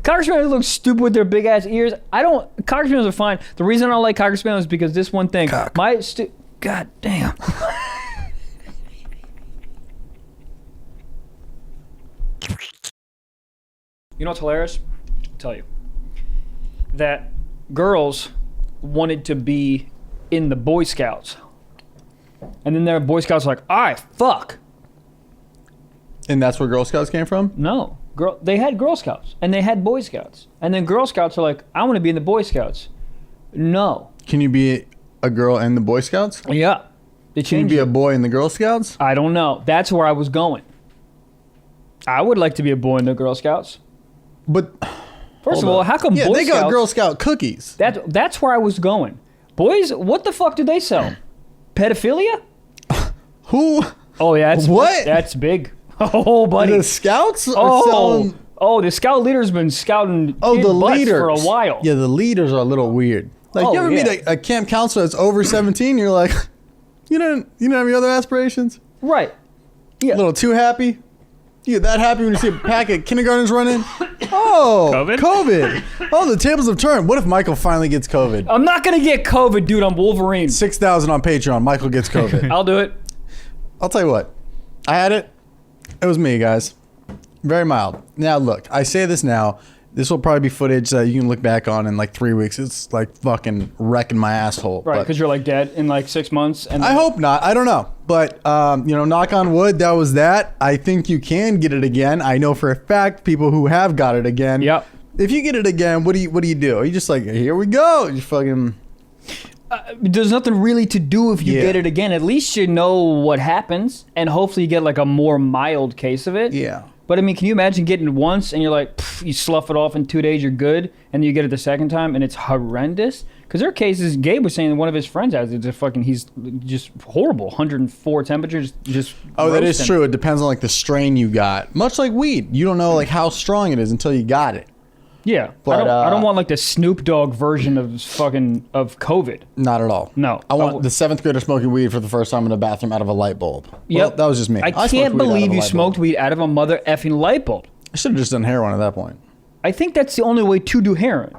Cocker Spaniels look stupid with their big ass ears. Cocker Spaniels are fine. The reason I don't like Cocker Spaniels is because this one thing. God damn. You know what's hilarious? I'll tell you. That girls wanted to be in the Boy Scouts. And then their Boy Scouts were like, all right, fuck. And that's where Girl Scouts came from? No. They had Girl Scouts and they had Boy Scouts. And then Girl Scouts are like, I want to be in the Boy Scouts. No. Can you be a girl in the Boy Scouts? Yeah. Can you be a boy in the Girl Scouts? I don't know. That's where I was going. I would like to be a boy in the Girl Scouts. But first of all, how come Boy Scouts... they got Girl Scout cookies. That's where I was going. Boys, what the fuck do they sell? Pedophilia? Who? Oh, yeah. What? That's big. Oh, buddy. The Scouts are selling... Oh, the Scout leader's been scouting the butts leaders for a while. Yeah, the leaders are a little weird. Like, you ever meet a camp counselor that's over 17? You're like, you don't have any other aspirations? Right. Yeah. A little too happy? You get that happy when you see a pack of kindergartners running? Oh, COVID. Oh, the tables have turned. What if Michael finally gets COVID? I'm not going to get COVID, dude. I'm Wolverine. 6,000 on Patreon. Michael gets COVID. I'll do it. I'll tell you what. I had it. It was me, guys. Very mild. Now, look. I say this now. This will probably be footage that you can look back on in like 3 weeks. It's like fucking wrecking my asshole. Right, because you're like dead in like 6 months. And I hope not. I don't know. But, knock on wood, that was that. I think you can get it again. I know for a fact people who have got it again. Yep. If you get it again, what do you do? Are you just like, here we go? You fucking... there's nothing really to do if you get it again. At least you know what happens. And hopefully you get like a more mild case of it. Yeah. But I mean, can you imagine getting it once and you're like, you slough it off in 2 days, you're good, and you get it the second time and it's horrendous? Because there are cases, Gabe was saying one of his friends has it, he's just horrible, 104 temperatures, just that is true. It depends on like the strain you got. Much like weed, you don't know like how strong it is until you got it. Yeah, but I don't want like the Snoop Dogg version of COVID. Not at all. No, I want the 7th grader smoking weed for the first time in a bathroom out of a light bulb. Well, that was just me. I can't believe you smoked weed out of a mother effing light bulb. I should have just done heroin at that point. I think that's the only way to do heroin.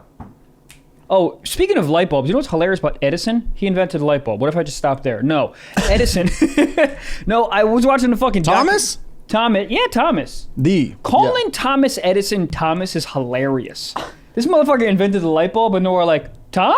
Oh, speaking of light bulbs, you know what's hilarious about Edison? He invented the light bulb. What if I just stopped there? No, Edison. No, I was watching the fucking Thomas. Thomas. Calling Thomas Edison Thomas is hilarious. This motherfucker invented the light bulb, and we're like, Tom?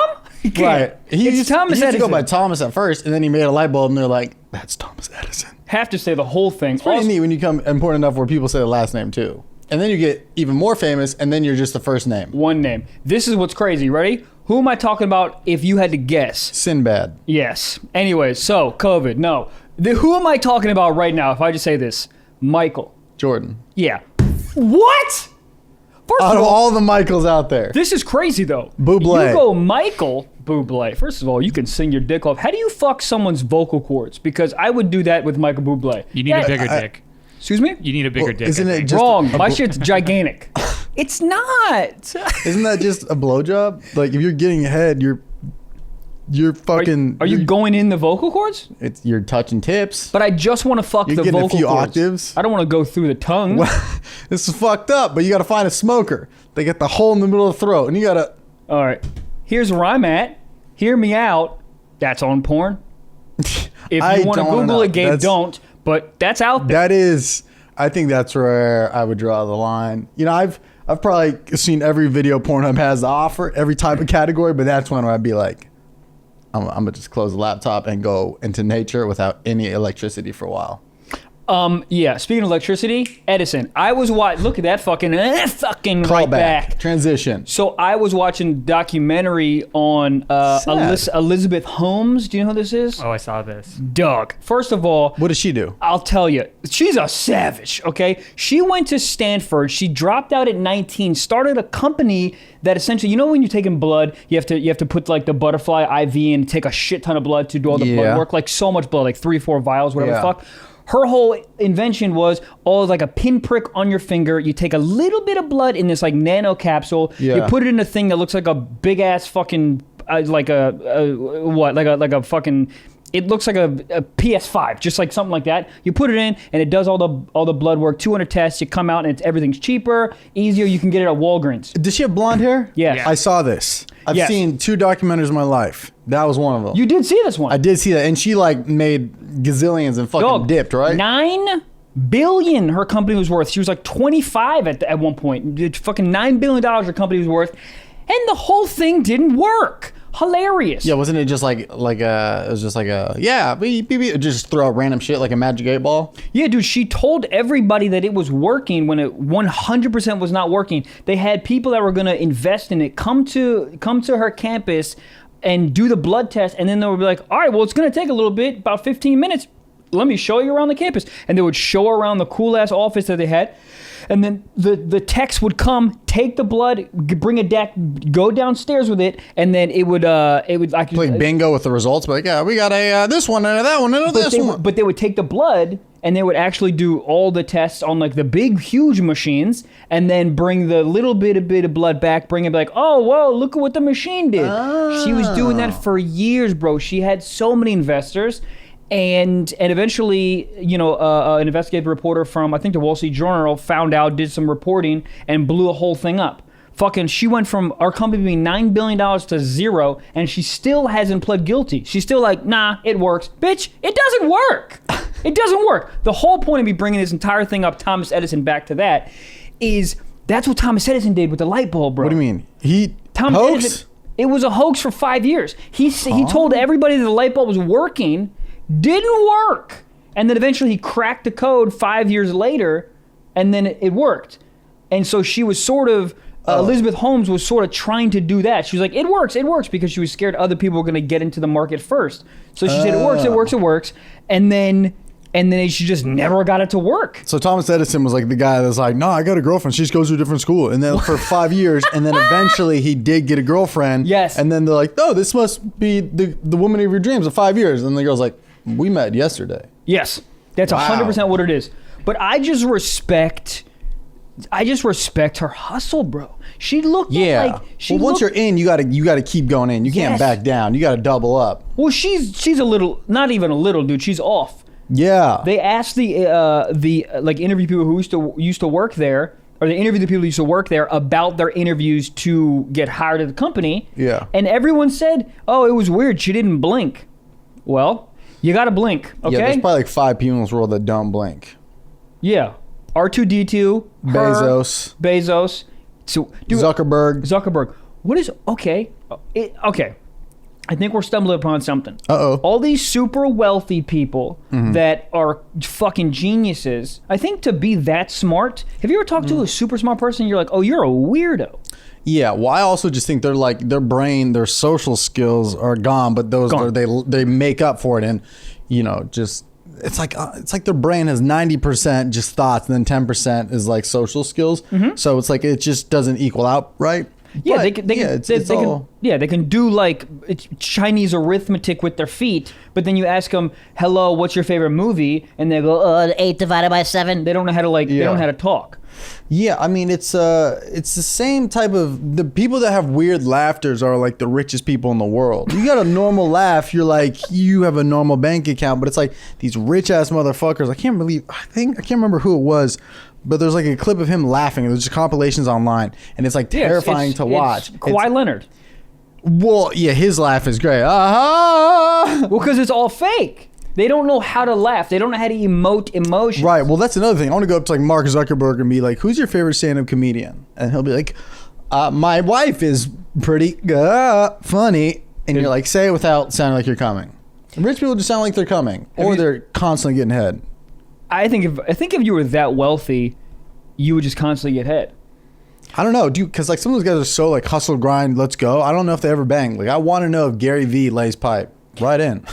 Right. It's Thomas Edison. He used to go Edison. by Thomas at first, and then he made a light bulb, and they're like, that's Thomas Edison. Have to say the whole thing. It's pretty neat when you become important enough where people say the last name too. And then you get even more famous, and then you're just the first name. One name. This is what's crazy. Ready? Who am I talking about if you had to guess? Sinbad. Yes. Anyways, so COVID. No. Who am I talking about right now if I just say this? Michael Jordan. Yeah. What? First out of all the Michaels out there. This is crazy though. Bublé. You go Michael Bublé. First of all, you can sing your dick off. How do you fuck someone's vocal cords? Because I would do that with Michael Bublé. You need a bigger dick. Excuse me? You need a bigger dick. Isn't it just wrong? My shit's gigantic. It's not. Isn't that just a blowjob? Like if you're getting head, you're fucking. Are you going in the vocal cords? You're touching tips. But I just want to fuck the vocal cords. You're getting a few octaves. I don't want to go through the tongue. Well, this is fucked up. But you got to find a smoker. They get the hole in the middle of the throat, and you got to. All right. Here's where I'm at. Hear me out. That's on porn. If you want to Google it, Gabe, don't. But that's out there. That is. I think that's where I would draw the line. You know, I've probably seen every video Pornhub has to offer, every type of category, but that's when I'd be like, I'm gonna just close the laptop and go into nature without any electricity for a while. Yeah. Speaking of electricity, Edison. I was watching. Look at that fucking Call right back. Transition. So I was watching documentary on Elizabeth Holmes. Do you know who this is? Oh, I saw this. Doug. First of all, What does she do? I'll tell you, she's a savage. Okay, she went to Stanford. She dropped out at 19. Started a company that essentially, you know, when you're taking blood, you have to put like the butterfly IV and take a shit ton of blood to do all the blood work. Like so much blood, like 3-4 vials, whatever the fuck. Her whole invention was like a pinprick on your finger. You take a little bit of blood in this like nano capsule. You put it in a thing that looks like a big ass fucking like a fucking it looks like a PS5, just like something like that. You put it in, and it does all the blood work. 200 tests. You come out, and everything's cheaper, easier. You can get it at Walgreens. Does she have blonde hair? Yes. Yeah. I saw this. I've Yes. seen 2 documentaries in my life. That was one of them. You did see this one. I did see that, and she like made gazillions and fucking Dog, dipped, right? $9 billion her company was worth. She was like 25 at one point. Fucking $9 billion her company was worth, and the whole thing didn't work. Hilarious. Yeah, wasn't it just like it was just like just throw out random shit like a Magic 8 Ball? Yeah, dude, she told everybody that it was working when it 100% was not working. They had people that were going to invest in it come to her campus and do the blood test, and then they would be like, all right, well, it's going to take a little bit, about 15 minutes. Let me show you around the campus. And they would show her around the cool-ass office that they had. And then the techs would come, take the blood, bring a deck, go downstairs with it, and then it would like Play bingo with the results, but like, yeah, we got a this one and that one and this one. But they would take the blood and they would actually do all the tests on like the big, huge machines, and then bring the little bit of blood back, bring it back. Oh, whoa! Look at what the machine did. She was doing that for years, bro. She had so many investors. And eventually, you know, an investigative reporter from, I think, the Wall Street Journal found out, did some reporting, and blew the whole thing up. Fucking, she went from our company being $9 billion to zero, and she still hasn't pled guilty. She's still like, nah, it works. Bitch, it doesn't work. It doesn't work. The whole point of me bringing this entire thing up, Thomas Edison, back to that, is that's what Thomas Edison did with the light bulb, bro. What do you mean? Thomas Hoax? Edison, it was a hoax for 5 years. He told everybody that the light bulb was working. Didn't work. And then eventually he cracked the code 5 years later, and then it worked. And so she was sort of, Elizabeth Holmes was sort of trying to do that. She was like, it works, because she was scared other people were going to get into the market first. So she said, it works. And then she just never got it to work. So Thomas Edison was like the guy that's like, no, I got a girlfriend. She just goes to a different school. And then for 5 years, and then eventually he did get a girlfriend. Yes. And then they're like, oh, this must be the woman of your dreams of 5 years. And the girl's like, we met yesterday. Yes, that's 100% what it is. But I just respect her hustle, bro. She looked like once you're in, you gotta keep going in. You can't back down. You gotta double up. Well, she's a little, not even a little, dude. She's off. Yeah. They asked the like interview people who used to work there, or they interviewed the people who used to work there about their interviews to get hired at the company. Yeah. And everyone said, oh, it was weird. She didn't blink. Well, you got to blink, okay? Yeah, there's probably like 5 people in this world that don't blink. Yeah. R2D2, Bezos. So, dude, Zuckerberg. What is, okay. Okay. I think we're stumbling upon something. Uh-oh. All these super wealthy people that are fucking geniuses, I think to be that smart, have you ever talked to a super smart person and you're like, oh, you're a weirdo? Yeah, well, I also just think they're like their brain, their social skills are gone, but they make up for it, and you know, just it's like their brain has 90% just thoughts, and then 10% is like social skills. So it's like it just doesn't equal out, right? Yeah, But, they can do like Chinese arithmetic with their feet, but then you ask them, "Hello, what's your favorite movie?" and they go, 8 divided by 7. They don't know how to they don't know how to talk. Yeah, I mean it's the same type of, the people that have weird laughters are like the richest people in the world. You got a normal laugh, you're like, you have a normal bank account, but it's like these rich ass motherfuckers. I can't remember who it was, but there's like a clip of him laughing. There's just compilations online, and it's like terrifying to watch. Kawhi Leonard. Well, yeah, his laugh is great. Well, because it's all fake. They don't know how to laugh. They don't know how to emote emotions. Right. Well, that's another thing. I want to go up to like Mark Zuckerberg and be like, "Who's your favorite stand-up comedian?" And he'll be like, "My wife is pretty funny." And you're like, "Say it without sounding like you're coming." And rich people just sound like they're coming, or they're constantly getting head. I think if you were that wealthy, you would just constantly get head. I don't know, dude, because like some of those guys are so like hustle, grind, let's go. I don't know if they ever bang. Like I want to know if GaryVee lays pipe. Right in.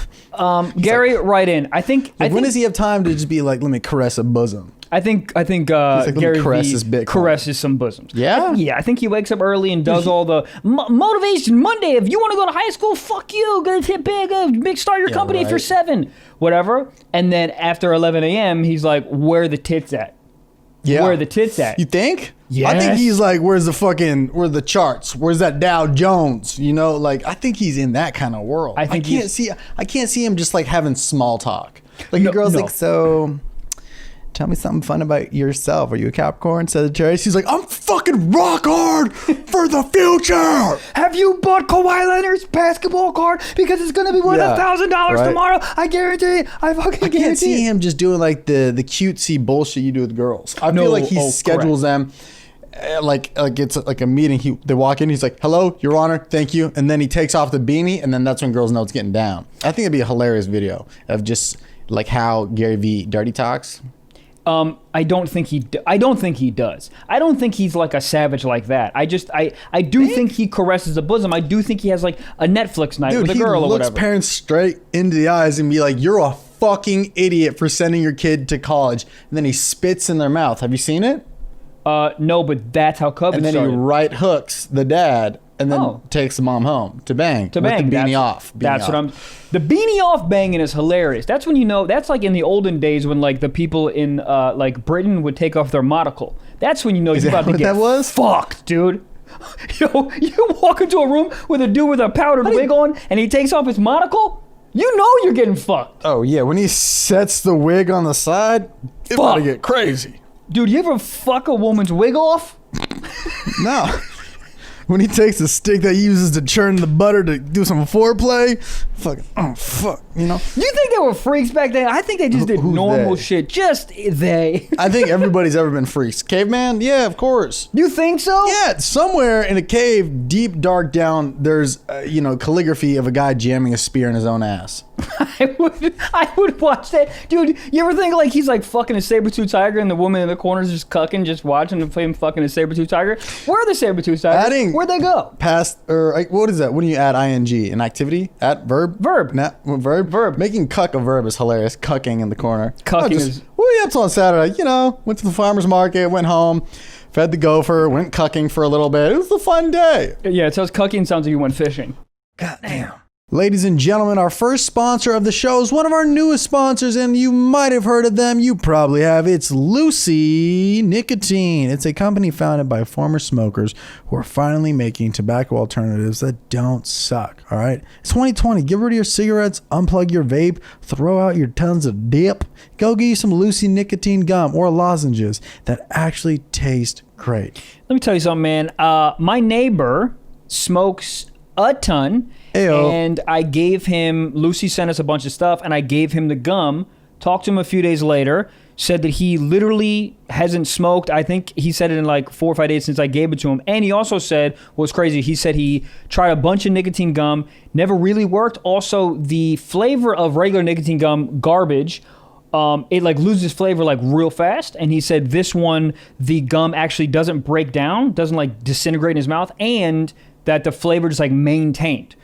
Gary, right in. I think when does he have time to just be like, let me caress a bosom? I think like, Gary Bitcoin. caresses some bosoms. Yeah? I think he wakes up early and does all the motivation Monday. If you want to go to high school, fuck you. Go hit big, start your company if you're 7. Whatever. And then after 11 a.m., he's like, where are the tits at? Yeah. Where are the tits at? You think? Yes. I think he's like, where's the charts? Where's that Dow Jones? You know, like I think he's in that kind of world. I can't see him just like having small talk. Like the girl's like, so tell me something fun about yourself. Are you a Capricorn? Sagittarius? He's like, I'm fucking rock hard for the future. Have you bought Kawhi Leonard's basketball card? Because it's gonna be worth $1,000 tomorrow. I guarantee it. I can't see him just doing like the cutesy bullshit you do with girls. I feel like he schedules them like it's like a meeting. They walk in, he's like, hello, your honor, thank you, and then he takes off the beanie, and then that's when girls know it's getting down. I think it'd be a hilarious video of just like how GaryVee dirty talks. I don't think he does. I don't think he's like a savage like that. I do think he caresses the bosom. I do think he has like a Netflix night with a girl or whatever. He looks parents straight into the eyes and be like, you're a fucking idiot for sending your kid to college. And then he spits in their mouth. Have you seen it? No, but that's how COVID And then started. he right hooks the dad and then takes the mom home to bang. With the beanie off. The beanie off banging is hilarious. That's when you know, that's like in the olden days when like the people in like Britain would take off their monocle. That's when you know you're about to get fucked, dude. Yo, you walk into a room with a dude with a powdered wig on and he takes off his monocle, you know you're getting fucked. Oh yeah, when he sets the wig on the side, it's about to get crazy. Dude, you ever fuck a woman's wig off? No. When he takes the stick that he uses to churn the butter to do some foreplay, fucking, oh fuck, you know? You think they were freaks back then? I think they just did normal shit. Just they. I think everybody's ever been freaks. Caveman? Yeah, of course. You think so? Yeah, somewhere in a cave, deep, dark down, there's, calligraphy of a guy jamming a spear in his own ass. I would watch that. Dude, you ever think like he's like fucking a saber-tooth tiger and the woman in the corner is just cucking, just watching him fucking a saber-tooth tiger? Where are the saber-tooth tigers? Where'd they go? Past, or what is that? When you add ing? An activity? At verb? Verb. Verb. Making cuck a verb is hilarious. Cucking in the corner. Cucking is... What were you up to on Saturday? You know, went to the farmer's market, went home, fed the gopher, went cucking for a little bit. It was a fun day. Yeah, it says cucking sounds like you went fishing. Goddamn. Ladies and gentlemen, our first sponsor of the show is one of our newest sponsors, and you might have heard of them. You probably have. It's Lucy Nicotine. It's a company founded by former smokers who are finally making tobacco alternatives that don't suck, all right? It's 2020. Get rid of your cigarettes, unplug your vape, throw out your tons of dip. Go get you some Lucy Nicotine gum or lozenges that actually taste great. Let me tell you something, man. My neighbor smokes a ton. Ayo. And I gave him, Lucy sent us a bunch of stuff, and I gave him the gum, talked to him a few days later, said that he literally hasn't smoked. I think he said it in like 4 or 5 days since I gave it to him. And he also said, what's crazy, he said he tried a bunch of nicotine gum, never really worked. Also, the flavor of regular nicotine gum, garbage, it like loses flavor like real fast. And he said this one, the gum actually doesn't break down, doesn't like disintegrate in his mouth, and that the flavor just like maintained.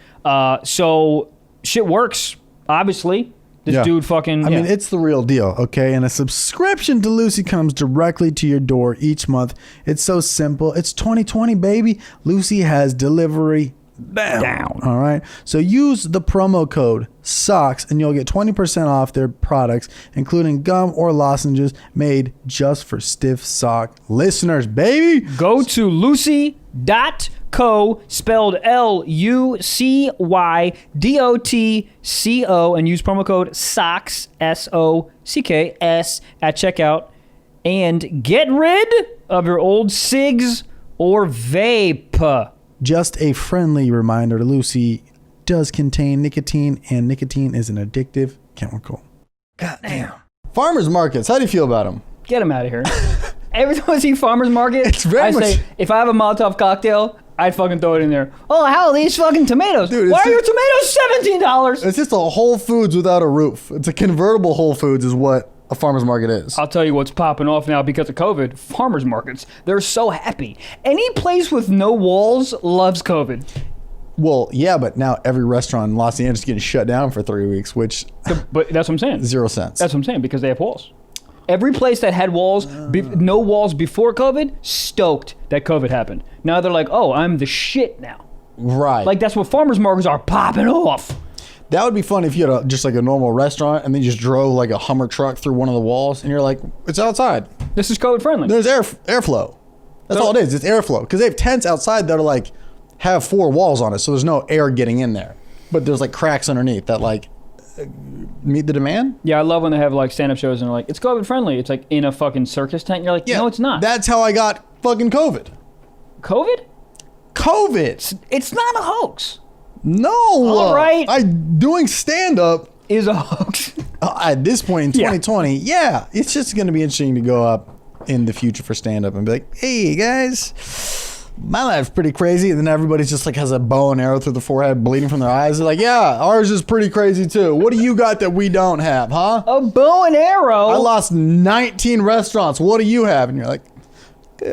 So shit works, obviously. This dude fucking... I mean, it's the real deal, okay? And a subscription to Lucy comes directly to your door each month. It's so simple. It's 2020, baby. Lucy has delivery down. All right? So use the promo code SOCKS and you'll get 20% off their products, including gum or lozenges made just for stiff sock listeners, baby. Go to lucy.co, spelled LUCYDOTCO, and use promo code SOCKS, SOCKS, at checkout, and get rid of your old cigs or vape. Just a friendly reminder, Lucy does contain nicotine, and nicotine is an addictive chemical. Goddamn. Farmers markets, how do you feel about them? Get them out of here. Every time I see farmers market, I say, if I have a Molotov cocktail, I'd fucking throw it in there. Oh, how are these fucking tomatoes? Dude, why are your tomatoes $17? It's just a Whole Foods without a roof. It's a convertible Whole Foods is what a farmer's market is. I'll tell you what's popping off now because of COVID. Farmers markets. They're so happy. Any place with no walls loves COVID. Well, yeah, but now every restaurant in Los Angeles is getting shut down for 3 weeks, which... But that's what I'm saying. 0 cents. That's what I'm saying, because they have walls. Every place that had walls, no walls before COVID, stoked that COVID happened. Now they're like, oh, I'm the shit now. Right. Like, that's what farmers markets are popping off. That would be fun if you had just like a normal restaurant and then you just drove like a Hummer truck through one of the walls and you're like, it's outside. This is COVID friendly. There's airflow. That's all it is. It's airflow. Because they have tents outside that are like have 4 walls on it, so there's no air getting in there. But there's like cracks underneath that like meet the demand. Yeah, I love when they have like stand-up shows and they're like, it's COVID friendly. It's like in a fucking circus tent. You're like, no, it's not. That's how I got fucking COVID. COVID? COVID. It's not a hoax. No. All right. Doing stand-up Is a hoax. at this point in 2020, it's just going to be interesting to go up in the future for stand-up and be like, hey, guys, my life's pretty crazy. And then everybody's just like has a bow and arrow through the forehead, bleeding from their eyes. They're like, yeah, ours is pretty crazy too. What do you got that we don't have, huh? A bow and arrow? I lost 19 restaurants. What do you have? And you're like,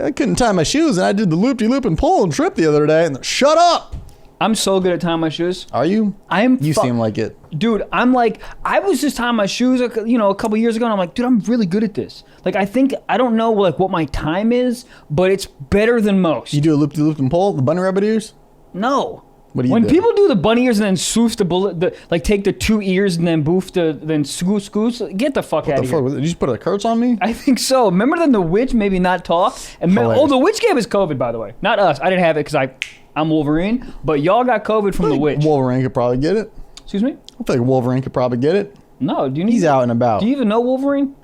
I couldn't tie my shoes and I did the loop-de-loop and pull and trip the other day. And shut up. I'm so good at tying my shoes. Are you? You seem like it. Dude, I'm like, I was just tying my shoes, a couple years ago, and I'm like, dude, I'm really good at this. Like, I don't know, like, what my time is, but it's better than most. You do a loop-de-loop and pull, the bunny rabbit ears? No. What do you when do? people do the bunny ears and then swoosh the bullet, like take the 2 ears and then then scoos, get the fuck out of here. Did you just put a curse on me? I think so. Remember then the witch maybe not talk? And the witch gave us COVID, by the way. Not us. I didn't have it because I'm Wolverine, but y'all got COVID from the witch. Wolverine could probably get it. Excuse me? I feel like Wolverine could probably get it. No, do you need? He's out and about. Do you even know Wolverine?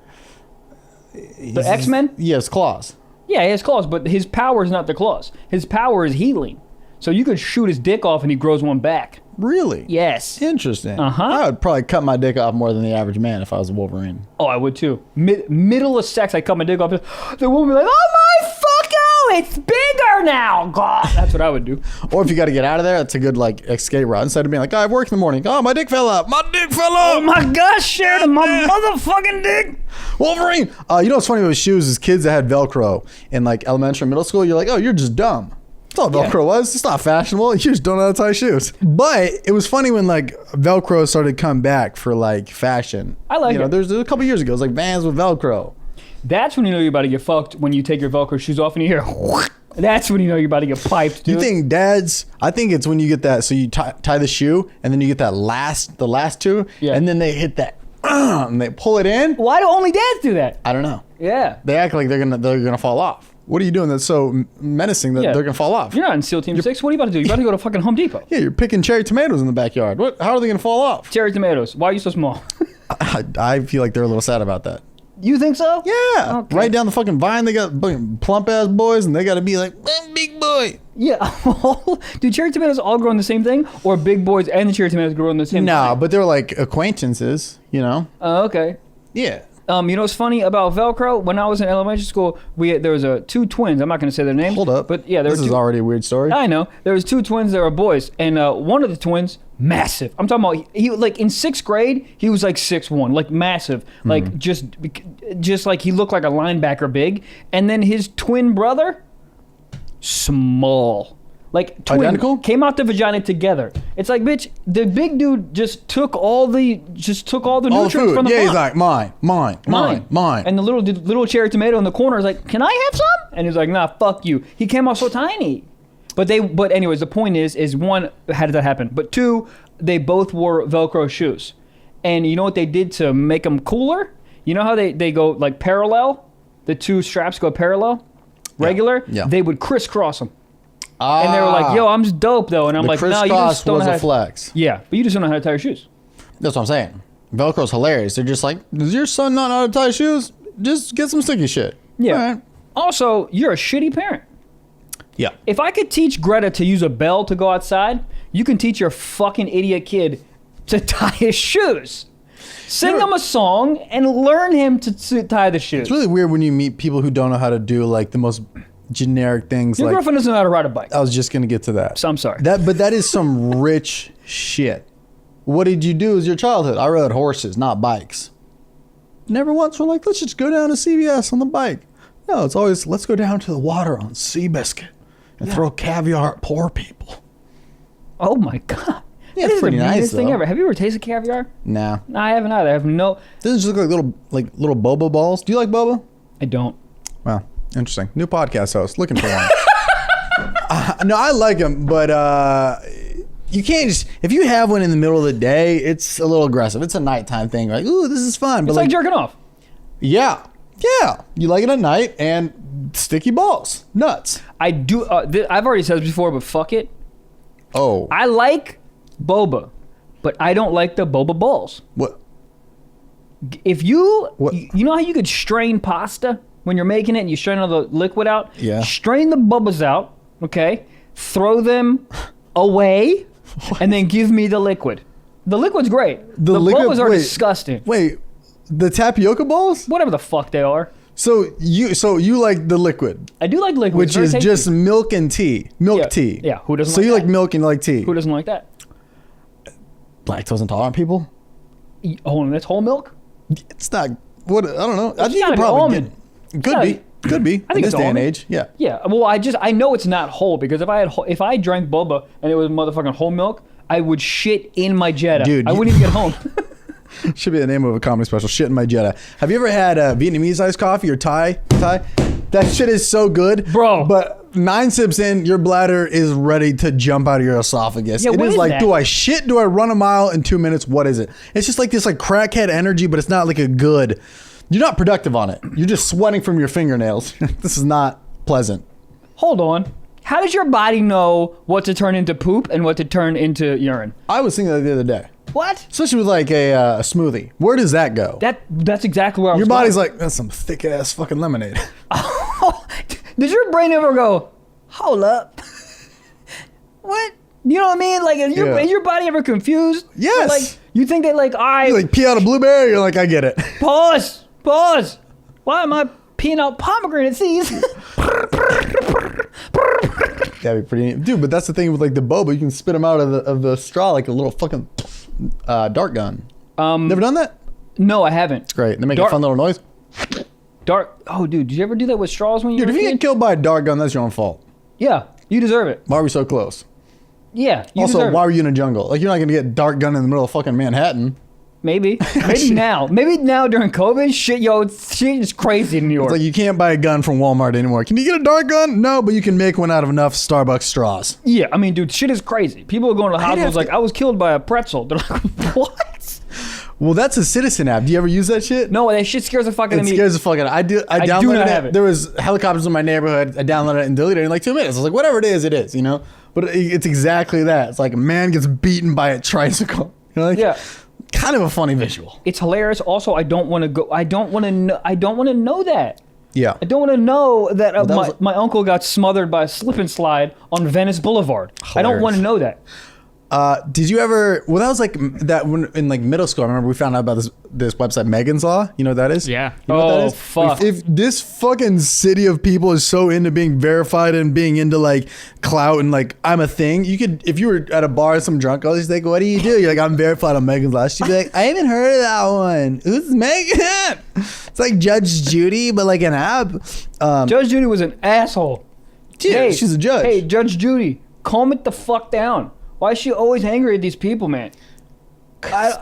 The X-Men? He has claws. Yeah, he has claws, but his power is not the claws. His power is healing. So you could shoot his dick off and he grows one back. Really? Yes. Interesting. Uh-huh. I would probably cut my dick off more than the average man if I was a Wolverine. Oh, I would too. Middle of sex, I cut my dick off. The woman would be like, oh my fuck, oh, it's bigger now. God. That's what I would do. Or if you got to get out of there, that's a good like escape route. Instead of being like, oh, I have work in the morning. Oh, my dick fell out. My dick fell out. Oh my gosh, Sheridan, my motherfucking dick. Wolverine. You know what's funny with shoes is kids that had Velcro in like elementary and middle school, you're like, oh, you're just dumb. That's all Velcro was. It's not fashionable. You just don't know how to tie shoes. But it was funny when like Velcro started to come back for like fashion. I like it. There's a couple years ago, it was like Vans with Velcro. That's when you know you're about to get fucked, when you take your Velcro shoes off and you hear, that's when you know you're about to get piped, dude. You think dads, I think it's when you get that, so you tie the shoe and then you get the last two, and then they hit that, and they pull it in. Why do only dads do that? I don't know. Yeah. They act like they're gonna fall off. What are you doing that's so menacing that they're gonna fall off? You're not in SEAL Team 6. What are you about to do? You're about to go to fucking Home Depot. Yeah, you're picking cherry tomatoes in the backyard. How are they gonna fall off? Cherry tomatoes. Why are you so small? I feel like they're a little sad about that. You think so? Yeah. Okay. Right down the fucking vine, they got plump ass boys, and they got to be like, big boy. Yeah. Do cherry tomatoes all grow in the same thing, or big boys and the cherry tomatoes grow in the same? No, but they're like acquaintances, you know. Oh, okay. Yeah. You know what's funny about Velcro? When I was in elementary school, there was two twins. I'm not going to say their names. Hold up. But yeah, this is already a weird story. I know. There was 2 twins that were boys, and one of the twins, massive. I'm talking about he like in 6th grade, he was like 6'1", like massive, like just like he looked like a linebacker big. And then his twin brother, small. Like twin, identical? Came out the vagina together. It's like, bitch, the big dude just took all the nutrients food. from the he's pot. like mine. And the little cherry tomato in the corner is like, can I have some? And he's like, nah, fuck you. He came out so tiny. But anyways, the point is one, how did that happen? But 2, they both wore Velcro shoes. And you know what they did to make them cooler? You know how they go like parallel? The 2 straps go parallel? Regular? Yeah. They would crisscross them. And they were like, yo, I'm just dope though. And I'm like, no, you just don't know how to... flex. Yeah, but you just don't know how to tie your shoes. That's what I'm saying. Velcro's hilarious. They're just like, does your son not know how to tie shoes? Just get some sticky shit. Yeah. All right. Also, you're a shitty parent. Yeah. If I could teach Greta to use a bell to go outside, you can teach your fucking idiot kid to tie his shoes. Sing him a song and learn him to tie the shoes. It's really weird when you meet people who don't know how to do like the most generic things. Your girlfriend doesn't know how to ride a bike. I was just gonna get to that. So I'm sorry. But that is some rich shit. What did you do as your childhood? I rode horses, not bikes. Never once we're like, let's just go down to CVS on the bike. No, it's always, let's go down to the water on Seabiscuit and throw caviar at poor people. Oh my God. Yeah, That it's is pretty the nice weirdest thing though. ever. Have you ever tasted caviar? Nah. No, I haven't either. I have no... Doesn't it just look like little Boba balls? Do you like Boba? I don't. Wow, interesting. New podcast host, looking for one. No, I like them, but you can't just, if you have one in the middle of the day, it's a little aggressive. It's a nighttime thing. Like, ooh, this is fun. It's like jerking off. Yeah. Yeah, you like it at night and sticky balls, nuts. I do. I've already said this before, but fuck it. Oh, I like boba, but I don't like the boba balls. what? If you, What? you know how you could strain pasta when you're making it and you strain all the liquid out? Yeah. Strain the bubbles out, okay? Throw them away, and then give me the liquid. The liquid's great. The bubbles are disgusting. Wait, the tapioca balls? Whatever the fuck they are. So you like the liquid, I do like liquid. which It's very is tasty. just milk and tea, Yeah. tea. Yeah, who doesn't So like you that? like milk and you like tea. Who doesn't like that? Lactose intolerant people? Oh, and that's whole milk? It's not. What I don't know. I It's think you gotta be probably almond. could gotta be. Could be. I think in it's this day and almond. age. Yeah. Yeah, well, I know it's not whole because if I drank boba and it was motherfucking whole milk, I would shit in my Jetta. Dude, I you- wouldn't even get home. Should be the name of a comedy special. Shit in my Jetta. Have you ever had Vietnamese iced coffee or Thai? That shit is so good, Bro. But 9 sips in, your bladder is ready to jump out of your esophagus. Yeah, It what is is like, that? do I shit? Do I run a mile in 2 minutes? What is it? It's just like this like crackhead energy, but it's not like a good. You're not productive on it. You're just sweating from your fingernails. This is not pleasant. Hold on. How does your body know what to turn into poop and what to turn into urine? I was thinking that the other day, What? especially with like a smoothie. Where does that go? That's exactly where I was Your body's going. like, that's some thick ass fucking lemonade. Does your brain ever go, hold up? What? You know what I mean? Like, Yeah. is your body ever confused? Yes. Like, you think they like, all right, You like pee out a blueberry, you're like, I get it. pause. Why am I peeing out pomegranate seeds? That'd be pretty neat. Dude, but that's the thing with like the boba, you can spit them out of the straw like a little fucking dart gun. Never done that? No, I haven't. It's great. They make a Dart- fun little noise. Oh, dude, did you ever do that with straws when you Dude, were if a you kid? get killed by a dart gun, that's your own fault. Yeah, you deserve it. Why are we so close? Yeah, you Also, deserve why it. were you in a jungle? Like, you're not gonna get dart gun in the middle of fucking Manhattan. Maybe now. Maybe now during COVID, shit is crazy in New York. It's like you can't buy a gun from Walmart anymore. Can you get a dart gun? No, but you can make one out of enough Starbucks straws. Yeah, I mean, dude, shit is crazy. People are going to the I'd hospitals have like, I was killed by a pretzel. They're like, what? Well, that's a Citizen app. Do you ever use that shit? No, that shit scares the fuck out It of me. scares the fucking. I downloaded do not it. have it. There was helicopters in my neighborhood. I downloaded it and deleted it in like 2 minutes. I was like, whatever it is, you know. But it's exactly that. It's like a man gets beaten by a tricycle. You know, like, Yeah. kind of a funny visual. It's hilarious. Also, I don't want to go. I don't want to know. I don't want to know that. Yeah. I don't want to know that, that was- my uncle got smothered by a slip and slide on Venice Boulevard. I don't Hilarious. want to know that. Did you ever? Well, that was like that when in like middle school. I remember we found out about this website, Megan's Law. You know what that is? Yeah. You know what that Oh, is? fuck. If this fucking city of people is so into being verified and being into like clout and like I'm a thing, you could if you were at a bar, some drunk, all these like, what do? You're like, I'm verified on Megan's Law. She'd be like, I haven't heard of that one. Who's Megan? It's like Judge Judy, but like an app. Judge Judy was an asshole. Yeah, she's a judge. Hey, Judge Judy, calm it the fuck down. Why is she always angry at these people, man?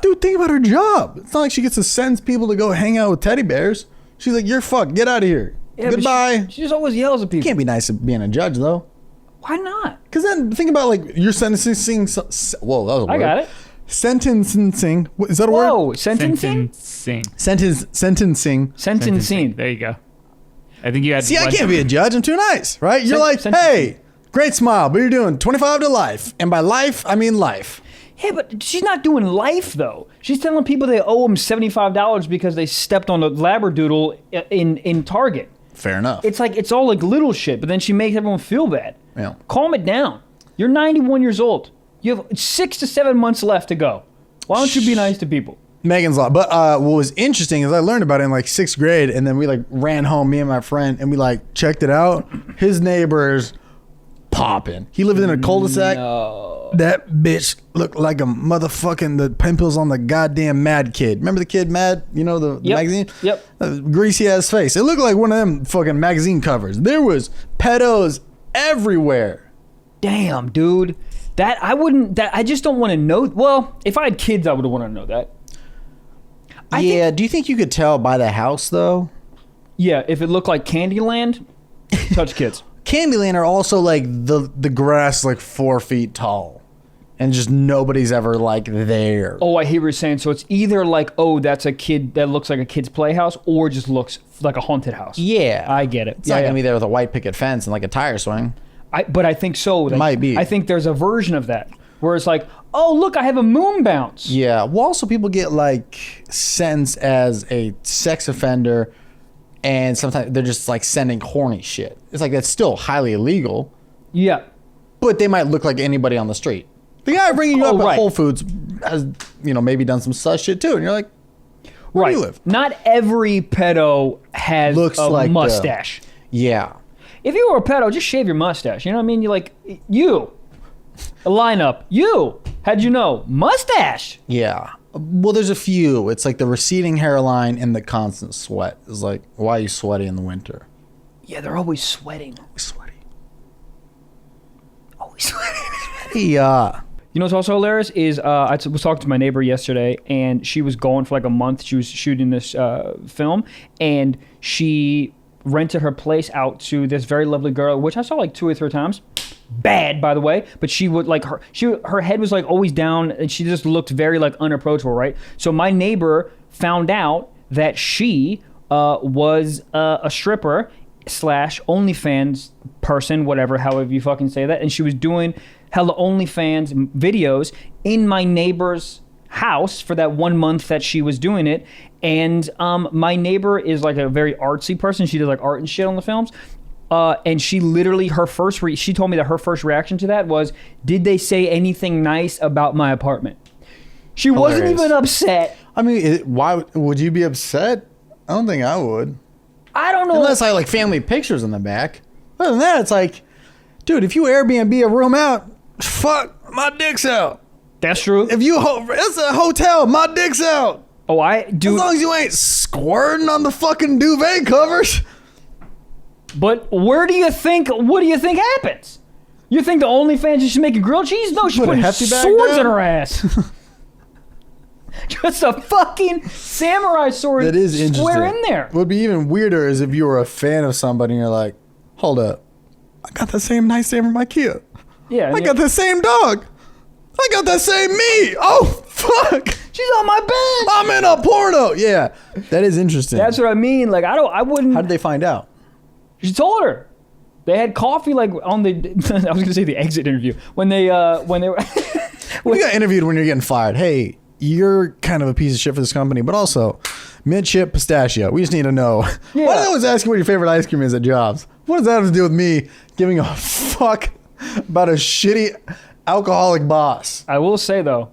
Dude, think about her job. It's not like she gets to send people to go hang out with teddy bears. She's like, you're fucked. Get out of here. Yeah, but Goodbye. She just always yells at people. Can't be nice at being a judge, though. Why not? Because then think about like you're sentencing. Whoa, that was a word. I got it. Sentencing. Is that a word? Whoa, sentencing? Sentencing. Sentencing. There you go. I think you had. See, I one- can't be a judge. I'm too nice, right? You're like, sentencing. hey, great smile, but you're doing 25 to life, and by life I mean life. Yeah, but she's not doing life, though. She's telling people they owe them $75 because they stepped on a labradoodle in Target. Fair enough. It's like, it's all like little shit, but then she makes everyone feel bad. Yeah. Calm it down. You're 91 years old. You have 6 to 7 months left to go. Why don't you be nice to people? Megan's Law. But what was interesting is I learned about it in like 6th grade, and then we like ran home, me and my friend, and we like checked it out. His neighbors popping. He lived in a cul-de-sac. That bitch looked like a motherfucking the pimples on the goddamn Mad Kid. Remember the kid Mad? You know the Yep. magazine? Yep. Greasy ass face. It looked like one of them fucking magazine covers. There was pedos everywhere. Damn, dude. I just don't want to know. Well, if I had kids, I would want to know that. Do you think you could tell by the house though? Yeah, if it looked like Candyland, touch kids. Candyland are also like the grass like 4 feet tall. and just nobody's ever like there. Oh, I hear what you're saying. So it's either like, oh, that's a kid that looks like a kid's playhouse, or just looks like a haunted house. Yeah. I get it. It's not going to be there with a white picket fence and like a tire swing. But I think so. Like, Might be. I think there's a version of that where it's like, oh, look, I have a moon bounce. Yeah. Well, also people get like sentenced as a sex offender, and sometimes they're just like sending horny shit. It's like that's still highly illegal, Yeah. but they might look like anybody on the street. The guy bringing you up right. at Whole Foods has, maybe done some sus shit too, and you're like, where do you live? Not every pedo has Looks a like mustache. Yeah. If you were a pedo, just shave your mustache. You know what I mean? You're like, you, a lineup, you, how'd you know? Mustache. Yeah. Well, there's a few. It's like the receding hairline and the constant sweat. It's like, why are you sweaty in the winter? Yeah, they're always sweating. Sweaty. Always sweating. Yeah. You know what's also hilarious is I was talking to my neighbor yesterday, and she was going for like a month. She was shooting this film, and she rented her place out to this very lovely girl, which I saw like 2 or 3 times. Bad, by the way, but she would like her head was like always down, and she just looked very like unapproachable, right? So my neighbor found out that she was a stripper / OnlyFans person, whatever, however you fucking say that, and she was doing hella OnlyFans videos in my neighbor's house for that 1 month that she was doing it. And my neighbor is like a very artsy person. She does like art and shit on the films. And she literally, she told me that her first reaction to that was, did they say anything nice about my apartment? She wasn't even upset. I mean, why would you be upset? I don't think I would. I don't know. Unless I like family pictures in the back. Other than that, it's like, dude, if you Airbnb a room out, fuck, my dick's out. That's true. If you, it's a hotel, my dick's out. Oh, I do. As long as you ain't squirting on the fucking duvet covers. But what do you think happens? You think the OnlyFans is making grilled cheese? No, she's Put a putting hefty bag swords down? in her ass. Just a fucking samurai sword That is interesting. square in there. What would be even weirder is if you were a fan of somebody and you're like, hold up, I got the same nightstand from IKEA. Yeah. I got the same dog. I got that same me. Oh, fuck. She's on my bed. I'm in a porno. Yeah. That is interesting. That's what I mean. Like, I wouldn't. How did they find out? She told her. They had coffee like on the. I was gonna say the exit interview when they were. You got interviewed when you're getting fired. Hey, you're kind of a piece of shit for this company, but also mint chip pistachio. We just need to know. Yeah. Why do they always ask you what your favorite ice cream is at jobs? What does that have to do with me giving a fuck about a shitty alcoholic boss? I will say though,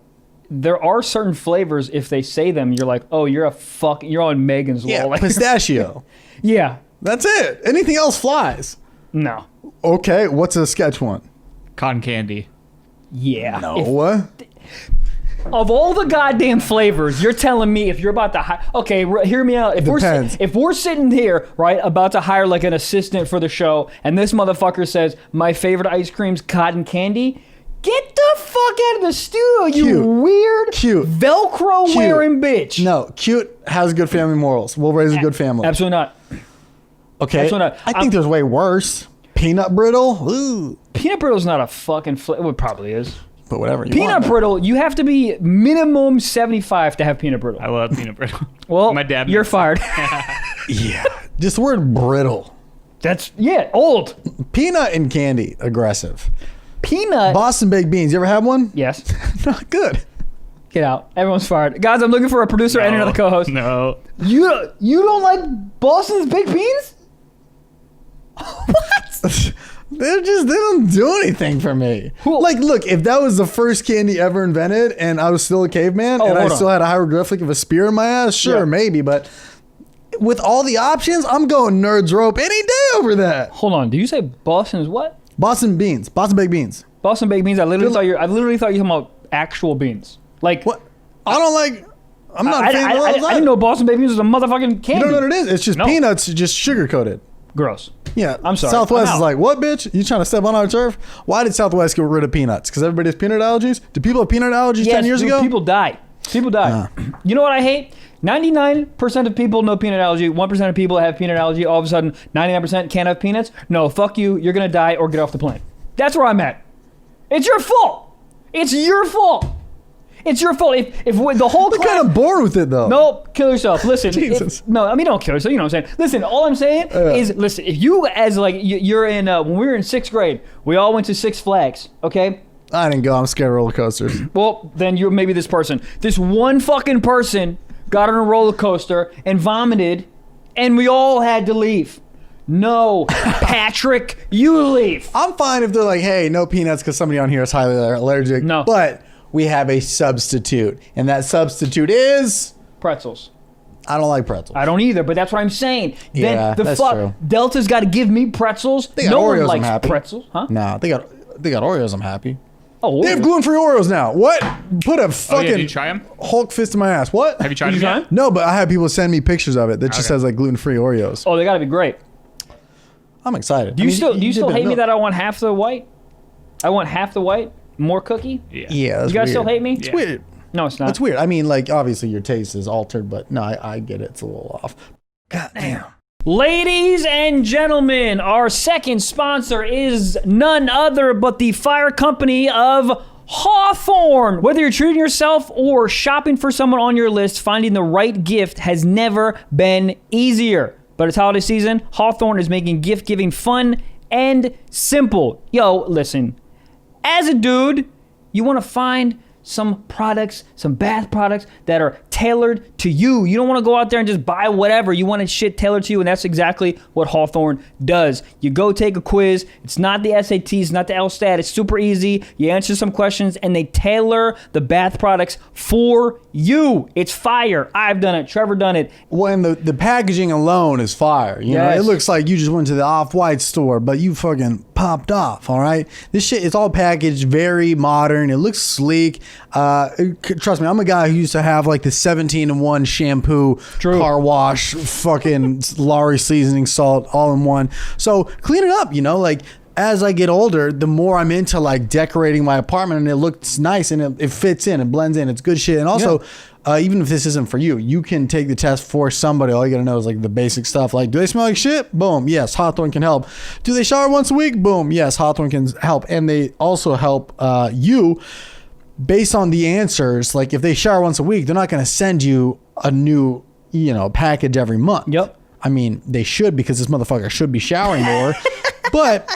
there are certain flavors. If they say them, you're like, oh, you're on Megan's Yeah, law. Like, pistachio. yeah. That's it. Anything else flies. No. Okay, what's a sketch one? Cotton candy. Yeah. No. Of all the goddamn flavors, you're telling me if you're about to hire... Okay, hear me out. If we're sitting here, right, about to hire like an assistant for the show, and this motherfucker says, my favorite ice cream's cotton candy, get the fuck out of the studio, you weird, Velcro wearing bitch. No, cute, has good family morals. Will raise a good family. Absolutely not. Okay. Absolutely not. I think there's way worse. Peanut brittle? Ooh. Peanut brittle's not a fucking flavor. Well, it probably is. But whatever. Peanut brittle, you have to be minimum 75 to have peanut brittle. I love peanut brittle. Well, my dad. You're fired. Yeah. Just the word brittle. That's, old. Peanut and candy, aggressive. Peanut. Boston baked beans. You ever had one? Yes. Not good. Get out. Everyone's fired. Guys, I'm looking for a producer and another co-host. No. You don't like Boston's baked beans? What? They don't do anything for me. Cool. Like, look, if that was the first candy ever invented and I was still a caveman and I still had a hieroglyphic of a spear in my ass, sure, maybe. But with all the options, I'm going Nerds Rope any day over that. Hold on. Did you say Boston's what? Boston beans. Boston baked beans. Boston baked beans. I literally thought you were talking about actual beans. Like what? I don't like. I'm not a fan of those. I didn't know Boston baked beans was a motherfucking candy. You don't know what it is? It's just peanuts, just sugar coated. Gross. Yeah, I'm sorry. Southwest is like, what, bitch? You trying to step on our turf? Why did Southwest get rid of peanuts? Because everybody has peanut allergies? Did people have peanut allergies 10 years ago? People die. People die. You know what I hate? 99% of people know peanut allergy. 1% of people have peanut allergy. All of a sudden, 99% can't have peanuts. No, fuck you. You're going to die or get off the plane. That's where I'm at. It's your fault. It's your fault. It's your fault. If the whole I'm class... kind of bored with it, though. Nope, kill yourself. Listen. Jesus. Don't kill yourself. You know what I'm saying? Listen, all I'm saying is, listen, if you, as like, you're in, when we were in 6th grade, we all went to Six Flags, okay? I didn't go. I'm scared of roller coasters. Well, then you're maybe this person. This one fucking person got on a roller coaster and vomited, and we all had to leave. No, Patrick, you leave. I'm fine if they're like, hey, no peanuts because somebody on here is highly allergic. No. But we have a substitute, and that substitute is... Pretzels. I don't like pretzels. I don't either, but that's what I'm saying. Yeah, then that's true. Delta's got to give me pretzels. They got No Oreos, one I'm likes happy. pretzels, huh? No, they got Oreos, I'm happy. Oh, They have gluten-free Oreos now. What? Put a Oh, fucking yeah, did you try them? Hulk fist in my ass. What? Have you tried Did them you yet? try No, but I had people send me pictures of it that just Okay. says like gluten-free Oreos. Oh, they got to be great. I'm excited. Do you still dip hate in me milk. that I want half the white? I want half the white, more cookie. Yeah. Yeah, that's You guys weird. still hate me? It's Yeah. weird. No, it's not. That's weird. I mean, like, obviously your taste is altered, but no, I get it. It's a little off. God damn. Ladies and gentlemen, our second sponsor is none other but the fire company of Hawthorne. Whether you're treating yourself or shopping for someone on your list, finding the right gift has never been easier. But it's holiday season. Hawthorne is making gift giving fun and simple. Yo, listen, as a dude, you want to find some products, some bath products that are tailored to you. You don't want to go out there and just buy whatever. You want shit tailored to you, and that's exactly what Hawthorne does. You go take a quiz. It's not the SATs, it's not the LSTAT. It's super easy. You answer some questions, and they tailor the bath products for you. It's fire. I've done it. Trevor done it. When the packaging alone is fire. You know, Yes. it looks like you just went to the Off-White store, but you fucking popped off, all right? This shit, it's all packaged very modern. It looks sleek. Trust me, I'm a guy who used to have like the 17-in-1 shampoo, True. car wash, fucking Lowry seasoning salt all in one. So clean it up, you know, like as I get older, the more I'm into like decorating my apartment and it looks nice and it fits in, it blends in, it's good shit. And also, even if this isn't for you, you can take the test for somebody. All you gotta know is like the basic stuff. Like, do they smell like shit? Boom. Yes, Hawthorne can help. Do they shower once a week? Boom. Yes, Hawthorne can help. And they also help you based on the answers. Like if they shower once a week, they're not gonna send you a new, package every month. Yep. I mean, they should because this motherfucker should be showering more.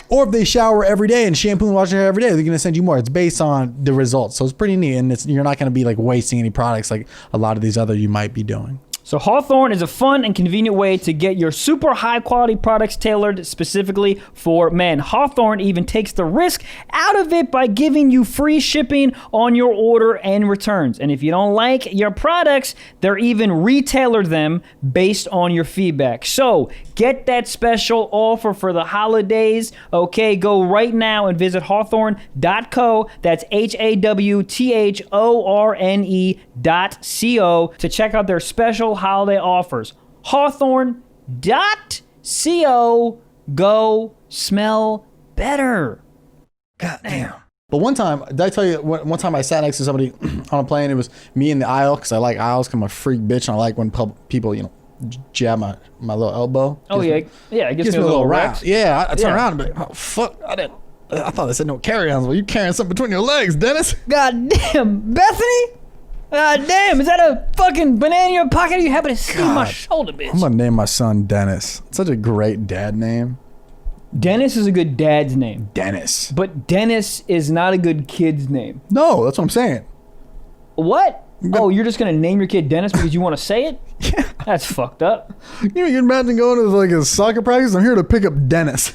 Or if they shower every day and shampoo and wash their hair every day, they're going to send you more. It's based on the results. So it's pretty neat. And you're not going to be like wasting any products like a lot of these other you might be doing. So Hawthorne is a fun and convenient way to get your super high quality products tailored specifically for men. Hawthorne even takes the risk out of it by giving you free shipping on your order and returns. And if you don't like your products, they're even retailer them based on your feedback. So get that special offer for the holidays. Okay, go right now and visit hawthorne.co. That's HAWTHORNE.co to check out their special holiday offers. Hawthorne.co. Go smell better. God damn. But one time, did I tell you, one time I sat next to somebody on a plane. It was me in the aisle because I like aisles because I'm a freak bitch and I like when people, jab my little elbow. Oh, yeah. Yeah, it gives me a little rex. Yeah, I turn Yeah. around and be like, oh, fuck. I thought they said no carry-ons. Well, you carrying something between your legs, Dennis. God damn, Bethany? God damn, is that a fucking banana in your pocket? You happen to see my shoulder, bitch? I'm going to name my son Dennis. It's such a great dad name. Dennis is a good dad's name. Dennis. But Dennis is not a good kid's name. No, that's what I'm saying. What? Oh, you're just going to name your kid Dennis because you want to say it? Yeah. That's fucked up. You can imagine going to like a soccer practice. I'm here to pick up Dennis.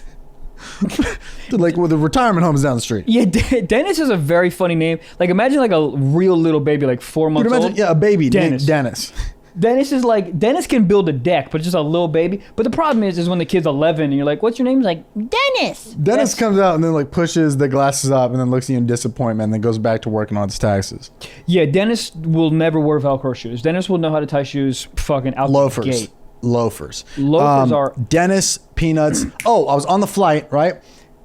Like with the retirement homes down the street. Yeah, Dennis is a very funny name. Like imagine like a real little baby, like 4 months old. Yeah, a baby Dennis. named Dennis. Dennis is like, Dennis can build a deck, but just a little baby. But the problem is when the kid's 11 and you're like, what's your name? He's like, Dennis. Dennis comes out and then like pushes the glasses up and then looks at you in disappointment and then goes back to working on his taxes. Yeah, Dennis will never wear Velcro shoes. Dennis will know how to tie shoes fucking out the gate. Loafers. Loafers are... Dennis, Peanuts. Oh, I was on the flight, right?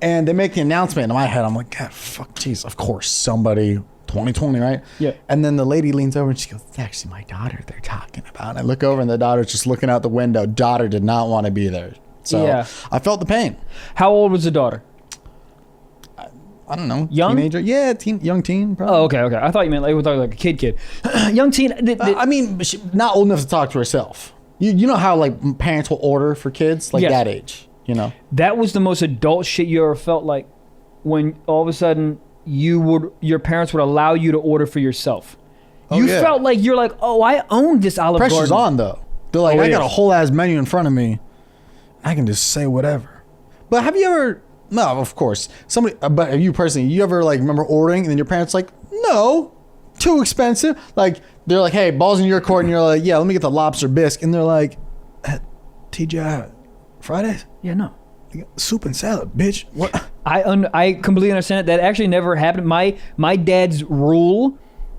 And they make the announcement in my head. I'm like, God, fuck, jeez, of course, somebody, 2020, right? Yeah. And then the lady leans over and she goes, it's actually my daughter they're talking about. And I look over and the daughter's just looking out the window. Daughter did not want to be there. So Yeah. I felt the pain. How old was the daughter? I don't know. Young? Teenager? Yeah, young teen. Probably. Oh, okay. I thought you meant like a kid. Young teen. I mean, not old enough to talk to herself. You know how like parents will order for kids like Yes. that age. You know. That was the most adult shit you ever felt like when all of a sudden your parents would allow you to order for yourself. You yeah. felt like you're like, oh, I own this Olive Garden. Pressure's on though. They're like, Oh, I it got a is. whole ass menu in front of me. I can just say whatever. But have you ever? No, of course. Somebody, but you personally, you ever like remember ordering and then your parents like, no, too expensive. Like they're like, hey, ball's in your court, and you're like, yeah, let me get the lobster bisque, and they're like, TGI Fridays, Yeah, no. soup and salad, bitch. What? I completely understand it. That actually never happened. My dad's rule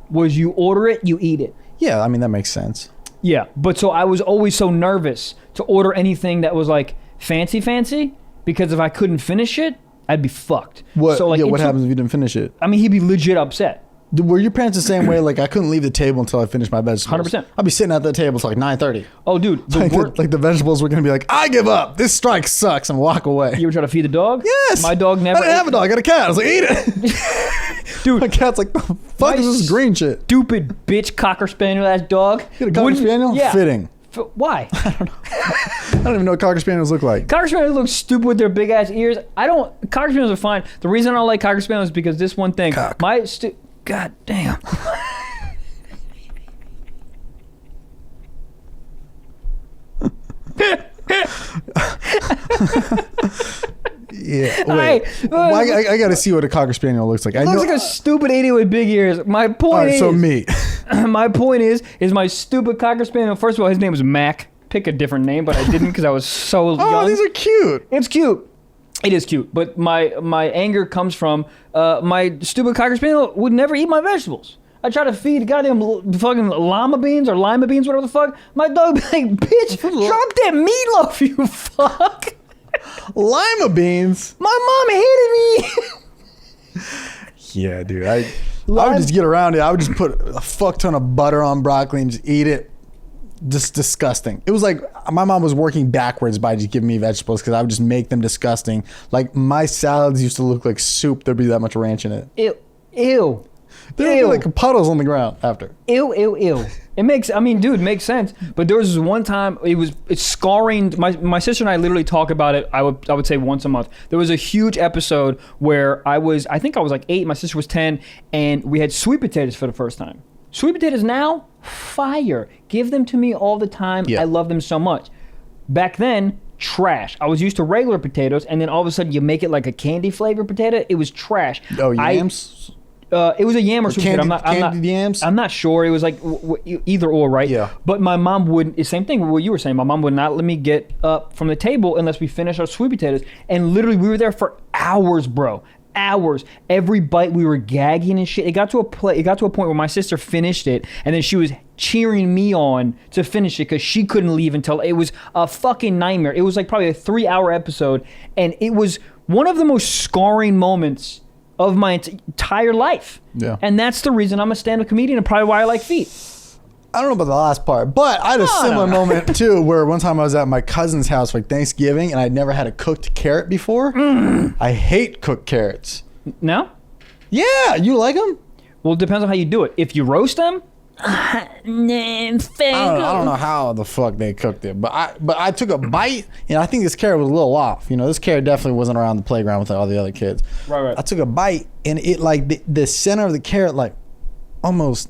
was you order it, you eat it. Yeah, I mean that makes sense. Yeah, but so I was always so nervous to order anything that was like fancy, because if I couldn't finish it, I'd be fucked. What? So, like, yeah, it what took- happens if you didn't finish it? I mean, he'd be legit upset. Were your parents the same way? Like I couldn't leave the table until I finished my vegetables. 100%. I'd be sitting at the table till like 9:30. Oh, dude, Like the vegetables were gonna be like, I give up. This strike sucks, and walk away. you ever try to feed the dog? Yes. My dog never. I didn't have a dog. I got a cat. I was like, eat it. Dude, My cat's like, the fuck is this green shit? stupid bitch cocker spaniel ass dog. You got a cocker Wouldn't- spaniel? Yeah. Fitting. Why? I don't even know what cocker spaniels look like. Cocker spaniels look stupid with their big ass ears. Cocker spaniels are fine. The reason I don't like cocker spaniels is because this one thing. Cock. God damn. Yeah. Hey, Wait. Well, I got to see what a cocker spaniel looks like. I Looks know. like a stupid idiot with big ears. My All point right, is, so me. my point is my stupid cocker spaniel. First of all, his name was Mac. Pick a different name, but I didn't because I was so Oh, young. these are cute. It's cute. It is cute, but my anger comes from my stupid cocker spaniel would never eat my vegetables. I try to feed goddamn fucking lima beans, whatever the fuck. My dog be like, bitch, drop that meatloaf, you fuck. Lima beans. My mom hated me. Yeah, dude. I would just get around it. I would just put a fuck ton of butter on broccoli and just eat it. Just disgusting. It was like my mom was working backwards by just giving me vegetables because I would just make them disgusting. Like my salads used to look like soup. There'd be that much ranch in it. Ew. There'd be like puddles on the ground after. Ew. It makes sense. But there was this one time it's scarring. My sister and I literally talk about it. I would say once a month. There was a huge episode where I think I was like 8, my sister was 10, and we had sweet potatoes for the first time. Sweet potatoes now, fire. Give them to me all the time. Yeah. I love them so much. Back then, trash. I was used to regular potatoes, and then all of a sudden you make it like a candy flavored potato. It was trash. Oh, yams? It was a yam or sweet potato. Candied yams? I'm not sure. It was like either or, right? Yeah. But my mom wouldn't. The same thing what you were saying. My mom would not let me get up from the table unless we finished our sweet potatoes. And literally, we were there for hours, bro. Hours. Every bite, we were gagging and shit. It got to a point where my sister finished it, and then she was cheering me on to finish it because she couldn't leave until it was a fucking nightmare. It was like probably a 3-hour episode, and it was one of the most scarring moments of my entire life. Yeah. And that's the reason I'm a stand-up comedian and probably why I like feet. I don't know about the last part, but I had a similar moment too where one time I was at my cousin's house for Thanksgiving and I'd never had a cooked carrot before. I hate cooked carrots. No? Yeah, you like them? Well, it depends on how you do it. If you roast them, I don't know how the fuck they cooked it, but I took a bite and I think this carrot was a little off. You know, this carrot definitely wasn't around the playground with all the other kids. Right. I took a bite and it like the center of the carrot like almost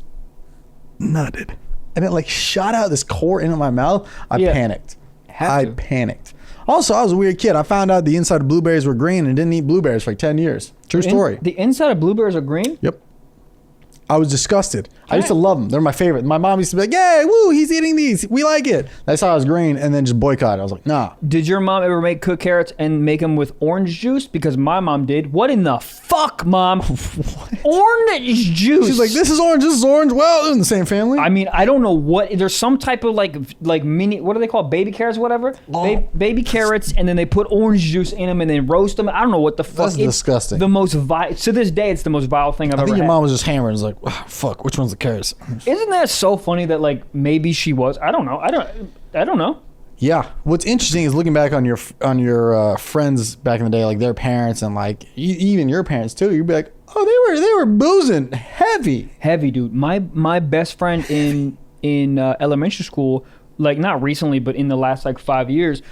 nutted. And it like shot out this core into my mouth. I panicked. I panicked. Also, I was a weird kid. I found out the inside of blueberries were green and didn't eat blueberries for like 10 years. True story. The inside of blueberries are green? Yep. I was disgusted. I used to love them. They're my favorite. My mom used to be like, "Yay, woo, he's eating these. We like it." I saw I was green and then just boycotted. I was like, nah. Did your mom ever make cooked carrots and make them with orange juice? Because my mom did. What in the fuck, Mom? Orange juice. She's like, this is orange, this is orange. Well, they're in the same family. I mean, I don't know what. There's some type of like mini. What do they call it? Baby carrots, whatever. Baby carrots, and then they put orange juice in them and then roast them. I don't know what the fuck. That's disgusting. The most vile. To this day, it's the most vile thing I've I ever think your had. mom was just hammering. It's like, oh, fuck, which one's the carrots? Isn't that so funny that like maybe she was? I don't know. I don't know. Yeah. What's interesting is looking back on your friends back in the day, like their parents and like even your parents too. You'd be like, oh, they were boozing heavy, dude. My best friend in elementary school, like not recently, but in the last like 5 years,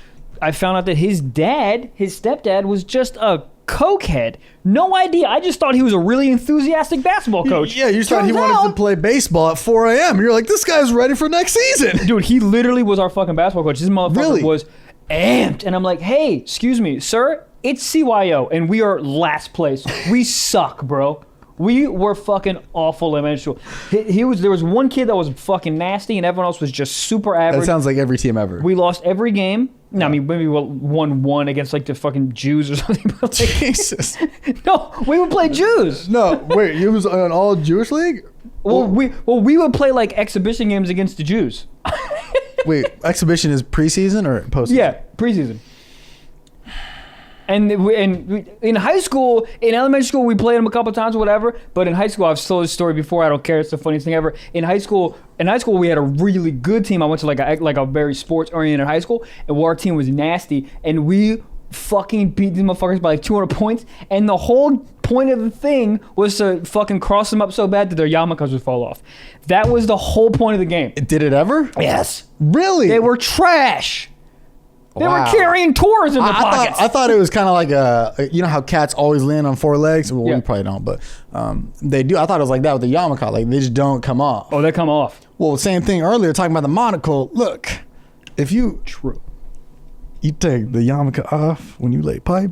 I found out that his stepdad, was just a cokehead. No idea. I just thought he was a really enthusiastic basketball coach. Yeah, you thought he wanted to play baseball at 4 a.m. You're like, this guy's ready for next season. Dude, he literally was our fucking basketball coach. This motherfucker was amped. And I'm like, hey, excuse me, sir, it's CYO, and we are last place. We suck, bro. We were fucking awful in elementary school. There was one kid that was fucking nasty, and everyone else was just super average. That sounds like every team ever. We lost every game. No, I mean, maybe we won one against like the fucking Jews or something. But, like, Jesus. No, we would play Jews. No, wait, it was an all Jewish league? Well, we would play like exhibition games against the Jews. Wait, exhibition is preseason or postseason? Yeah, preseason. And in high school, in elementary school, we played them a couple times or whatever. But in high school, I've told this story before. I don't care. It's the funniest thing ever. In high school, we had a really good team. I went to like a very sports oriented high school, and our team was nasty. And we fucking beat these motherfuckers by like 200 points. And the whole point of the thing was to fucking cross them up so bad that their yarmulkes would fall off. That was the whole point of the game. Did it ever? Yes. Really? They were trash. They were carrying tours in their pockets. I thought it was kind of like you know how cats always land on 4 legs? Well, we probably don't, but they do. I thought it was like that with the yarmulke. Like, they just don't come off. Oh, they come off. Well, same thing earlier, talking about the monocle. Look, if you take the yarmulke off when you lay pipe.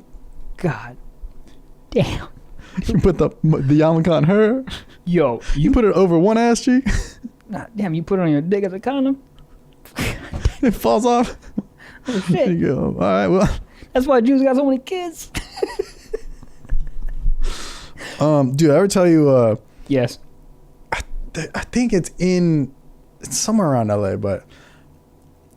God damn. You put the yarmulke on her. Yo. You put it over one ass cheek. Nah, damn, you put it on your dick as a condom. It falls off. Oh, shit. There you go. All right, well. That's why Jews got so many kids. Dude, I ever tell you? Yes. I think it's somewhere around LA, but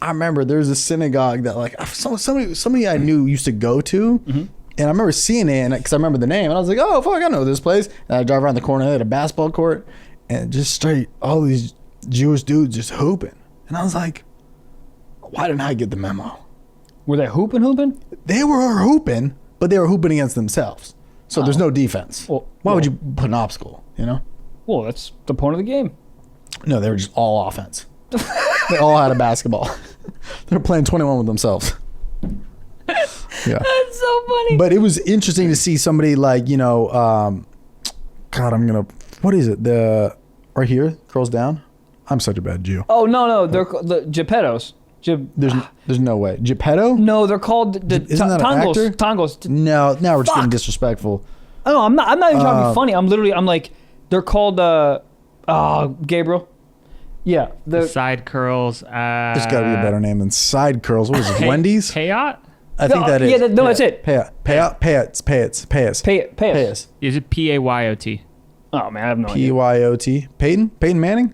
I remember there's a synagogue that like somebody I knew used to go to, and I remember seeing it because I remember the name, and I was like, oh fuck, I know this place. And I drive around the corner, they had a basketball court, and just straight all these Jewish dudes just hooping, and I was like, why didn't I get the memo? Were they hooping? They were hooping, but they were hooping against themselves. So there's no defense. Why would you put an obstacle, you know? Well, that's the point of the game. No, they were just all offense. They all had a basketball. They were playing 21 with themselves. Yeah. That's so funny. But it was interesting to see somebody like, you know, what is it? Right here, curls down. I'm such a bad Jew. Oh, no, they're the Geppettos. There's no way. Geppetto? No, they're called the Isn't that an actor? Tongos. No, now we're just getting disrespectful. Oh, I'm not even trying to be funny. I'm like, they're called Gabriel. Yeah. The side curls. There's got to be a better name than side curls. What is it? Wendy's? Payot? I think that is. Yeah, that's it. Payot. Is it Payot? Oh man, I have no idea. Pyot. Peyton Manning.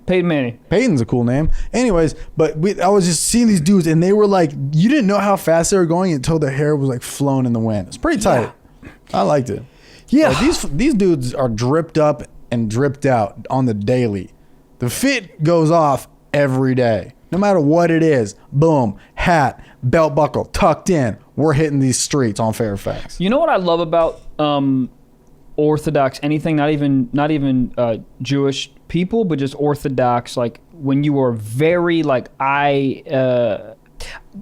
Peyton's a cool name. Anyways, but I was just seeing these dudes, and they were like, you didn't know how fast they were going until their hair was like flown in the wind. It's pretty tight. Yeah. I liked it. Yeah. Like, these dudes are dripped up and dripped out on the daily. The fit goes off every day, no matter what it is. Boom, hat, belt buckle, tucked in. We're hitting these streets on Fairfax. You know what I love about Orthodox anything, not even Jewish people, but just Orthodox, like when you are very like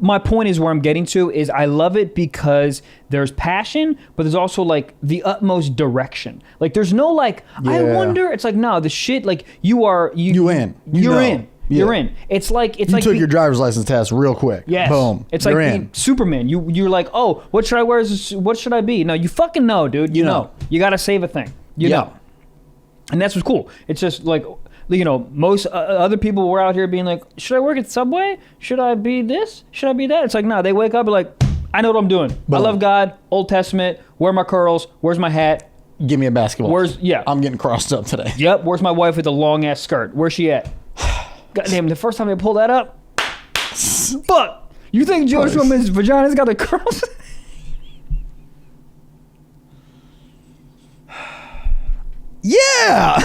my point is where I'm getting to is I love it because there's passion, but there's also like the utmost direction. Like there's no like, I wonder, it's like, no, the shit, like you're in. It's like you took your driver's license test real quick. Yes. Boom. It's like being Superman. You're like, oh, what should I wear? What should I be? No, you fucking know, dude. You know. You got to save a thing. You know. And that's what's cool. It's just like, you know, most other people were out here being like, should I work at Subway? Should I be this? Should I be that? It's like, no, they wake up and like, I know what I'm doing. Boom. I love God, Old Testament, where my curls, where's my hat? Give me a basketball. I'm getting crossed up today. Yep. Where's my wife with the long ass skirt? Where's she at? God damn, the first time they pull that up, fuck. You think Jewish women's vaginas got the curls? Yeah.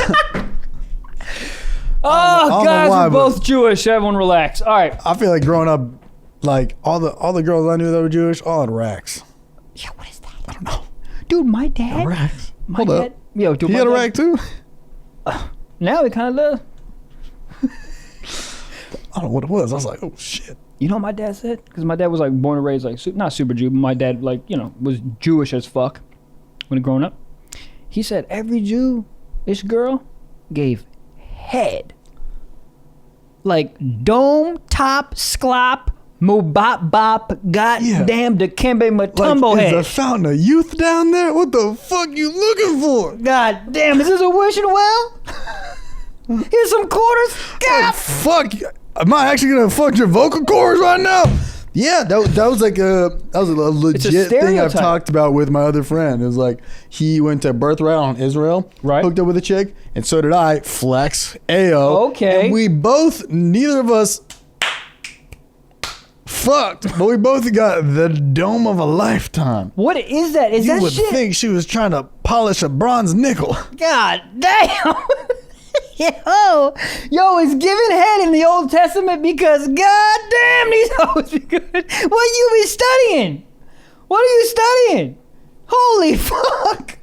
Oh, guys, we're both Jewish. Everyone relax. All right. I feel like growing up Like all the girls I knew that were Jewish, all had racks. Yeah, what is that? I don't know. Dude, my dad. Racks. My Hold dad. up. Yo, dude, He my had a dad- rack too. Now he kind of does. I don't know what it was. I was like, oh shit. You know what my dad said? Because my dad was like born and raised like not super Jew, but my dad like was Jewish as fuck when growing up. He said every Jewish girl gave head, like dome top sklop mobop bop goddamn Dikembe Mutombo Like, head. is a fountain of youth down there? What the fuck you looking for? God damn, is this a wishing well? Here's some quarters. God. Fuck. Am I actually gonna fuck your vocal cords right now? Yeah, that was like a legit thing I've stereotype. talked about with my other friend. It was like he went to Birthright on Israel, Right. hooked up with a chick, and so did I. Flex, Ayo. Okay. And we both, neither of us fucked, but we both got the dome of a lifetime. What is that? Is You that would shit? think she was trying to polish a bronze nickel. God damn. Yo, it's giving head in the Old Testament because god damn these hoes be good. What you be studying? What are you studying? Holy fuck.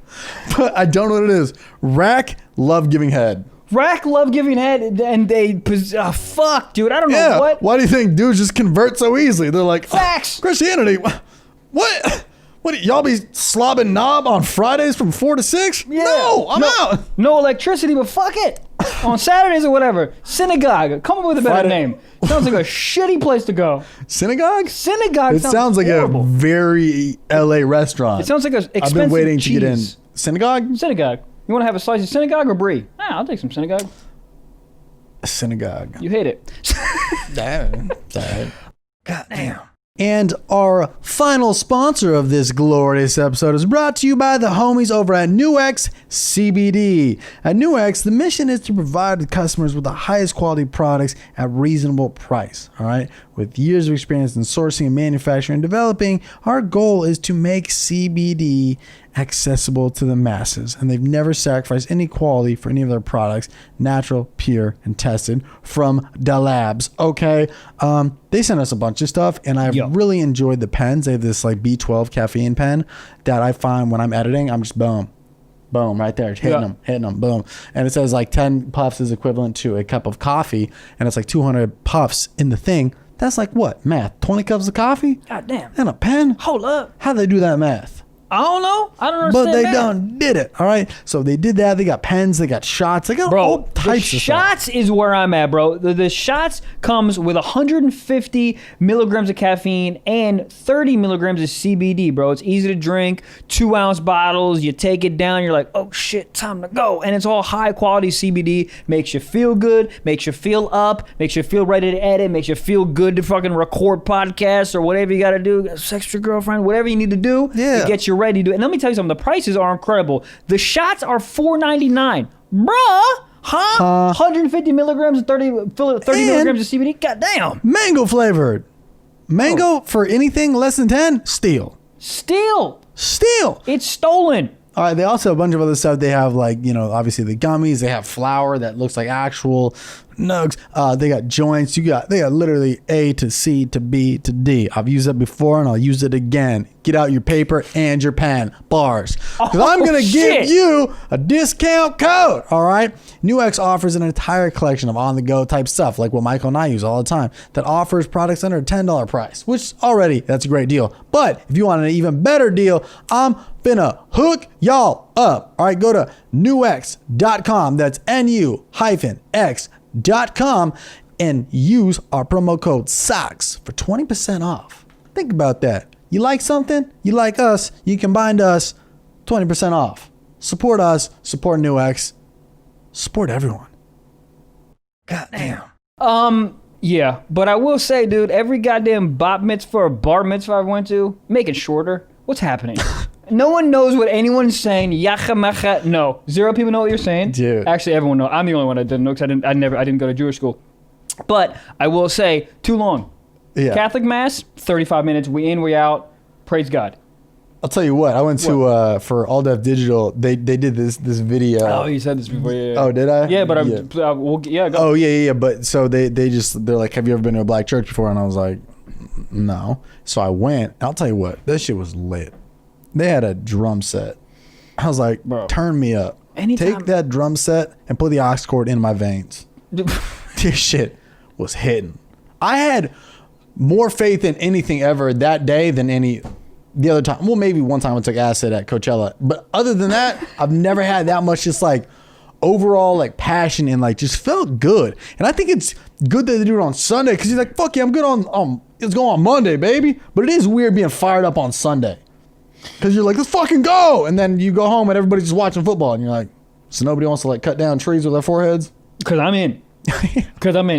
But I don't know what it is. Rack love giving head. Rack love giving head and they fuck, dude. I don't know Yeah. what. Why do you think dudes just convert so easily? They're like, Facts. Christianity. What? What? Y'all be slobbing knob on Fridays from 4 to 6? Yeah. No, I'm out. No electricity, but fuck it. On Saturdays or whatever. Synagogue. Come up with a better Friday- name. Sounds like a shitty place to go. Synagogue? Synagogue It sounds like horrible. a very LA restaurant. It sounds like an expensive I've been waiting cheese. to get in. Synagogue? Synagogue. You want to have a slice of synagogue or brie? I'll take some synagogue. Synagogue. You hate it. Damn. God damn. And our final sponsor of this glorious episode is brought to you by the homies over at NuX CBD. At NuX, the mission is to provide the customers with the highest quality products at reasonable price. All right. With years of experience in sourcing and manufacturing and developing, our goal is to make CBD accessible to the masses, and they've never sacrificed any quality for any of their products. Natural, pure, and tested from the labs. Okay, they sent us a bunch of stuff, and I've really enjoyed the pens. They have this like B12 caffeine pen that I find when I'm editing, I'm just boom, right there, hitting them, boom. And it says like 10 puffs is equivalent to a cup of coffee, and it's like 200 puffs in the thing. That's like what math? 20 cups of coffee? God damn. And a pen? Hold up. How'd they do that math? I don't know. I don't understand But they that. done did it. All right. So they did that. They got pens. They got shots. They got all Bro, types the of stuff. shots is where I'm at, bro. The shots comes with 150 milligrams of caffeine and 30 milligrams of CBD, bro. It's easy to drink, 2-ounce bottles. You take it down. You're like, oh shit, time to go. And it's all high quality CBD. Makes you feel good. Makes you feel up. Makes you feel ready to edit. Makes you feel good to fucking record podcasts or whatever you got to do. Sex with your girlfriend, whatever you need to do Yeah. to get you ready to do it. And let me tell you something. The prices are incredible. The shots are $4.99. Bruh. Huh? 150 milligrams and 30 milligrams of CBD? God damn. Mango flavored. Mango for anything less than 10, steal. Still. It's stolen. All right. They also have a bunch of other stuff. They have like, obviously the gummies. They have flour that looks like actual nugs. They got joints. They got literally A to C to B to D. I've used that before and I'll use it again. Get out your paper and your pen. Bars. Because I'm going to give you a discount code. All right. NuX offers an entire collection of on-the-go type stuff like what Michael and I use all the time that offers products under a $10 price, which already that's a great deal. But if you want an even better deal, I'm finna hook y'all up. All right. Go to nux.com. That's NU-X.com and use our promo code SOCKS for 20% off. Think about that. You like something? You like us? You combined us, 20% off. Support us, support NuX, support everyone. God damn. Yeah, but I will say, dude, every goddamn bat mitzvah or bar mitzvah I went to, make it shorter. What's happening? No one knows what anyone's saying. Yacha macha. No, 0 people know what you're saying. Dude. Actually, everyone knows. I'm the only one that didn't know because I didn't go to Jewish school. But I will say, too long. Yeah. Catholic mass, 35 minutes. We in, we out. Praise God. I'll tell you what. I went to for All Def Digital. They did this video. Oh, you said this before. Yeah. Oh, did I? Yeah, but Yeah. Go. Oh yeah. But so they're like, have you ever been to a black church before? And I was like, no. So I went. I'll tell you what, that shit was lit. They had a drum set. I was like, bro, turn me up. Anytime. Take that drum set and put the aux cord in my veins. This shit was hitting. I had more faith in anything ever that day than any the other time. Well, maybe one time I took acid at Coachella. But other than that, I've never had that much just like overall like passion and like just felt good. And I think it's good that they do it on Sunday because you're like, fuck yeah, I'm good on let's go on Monday, baby. But it is weird being fired up on Sunday. Because you're like, let's fucking go. And then you go home and everybody's just watching football. And you're like, so nobody wants to like cut down trees with their foreheads? Because I'm in.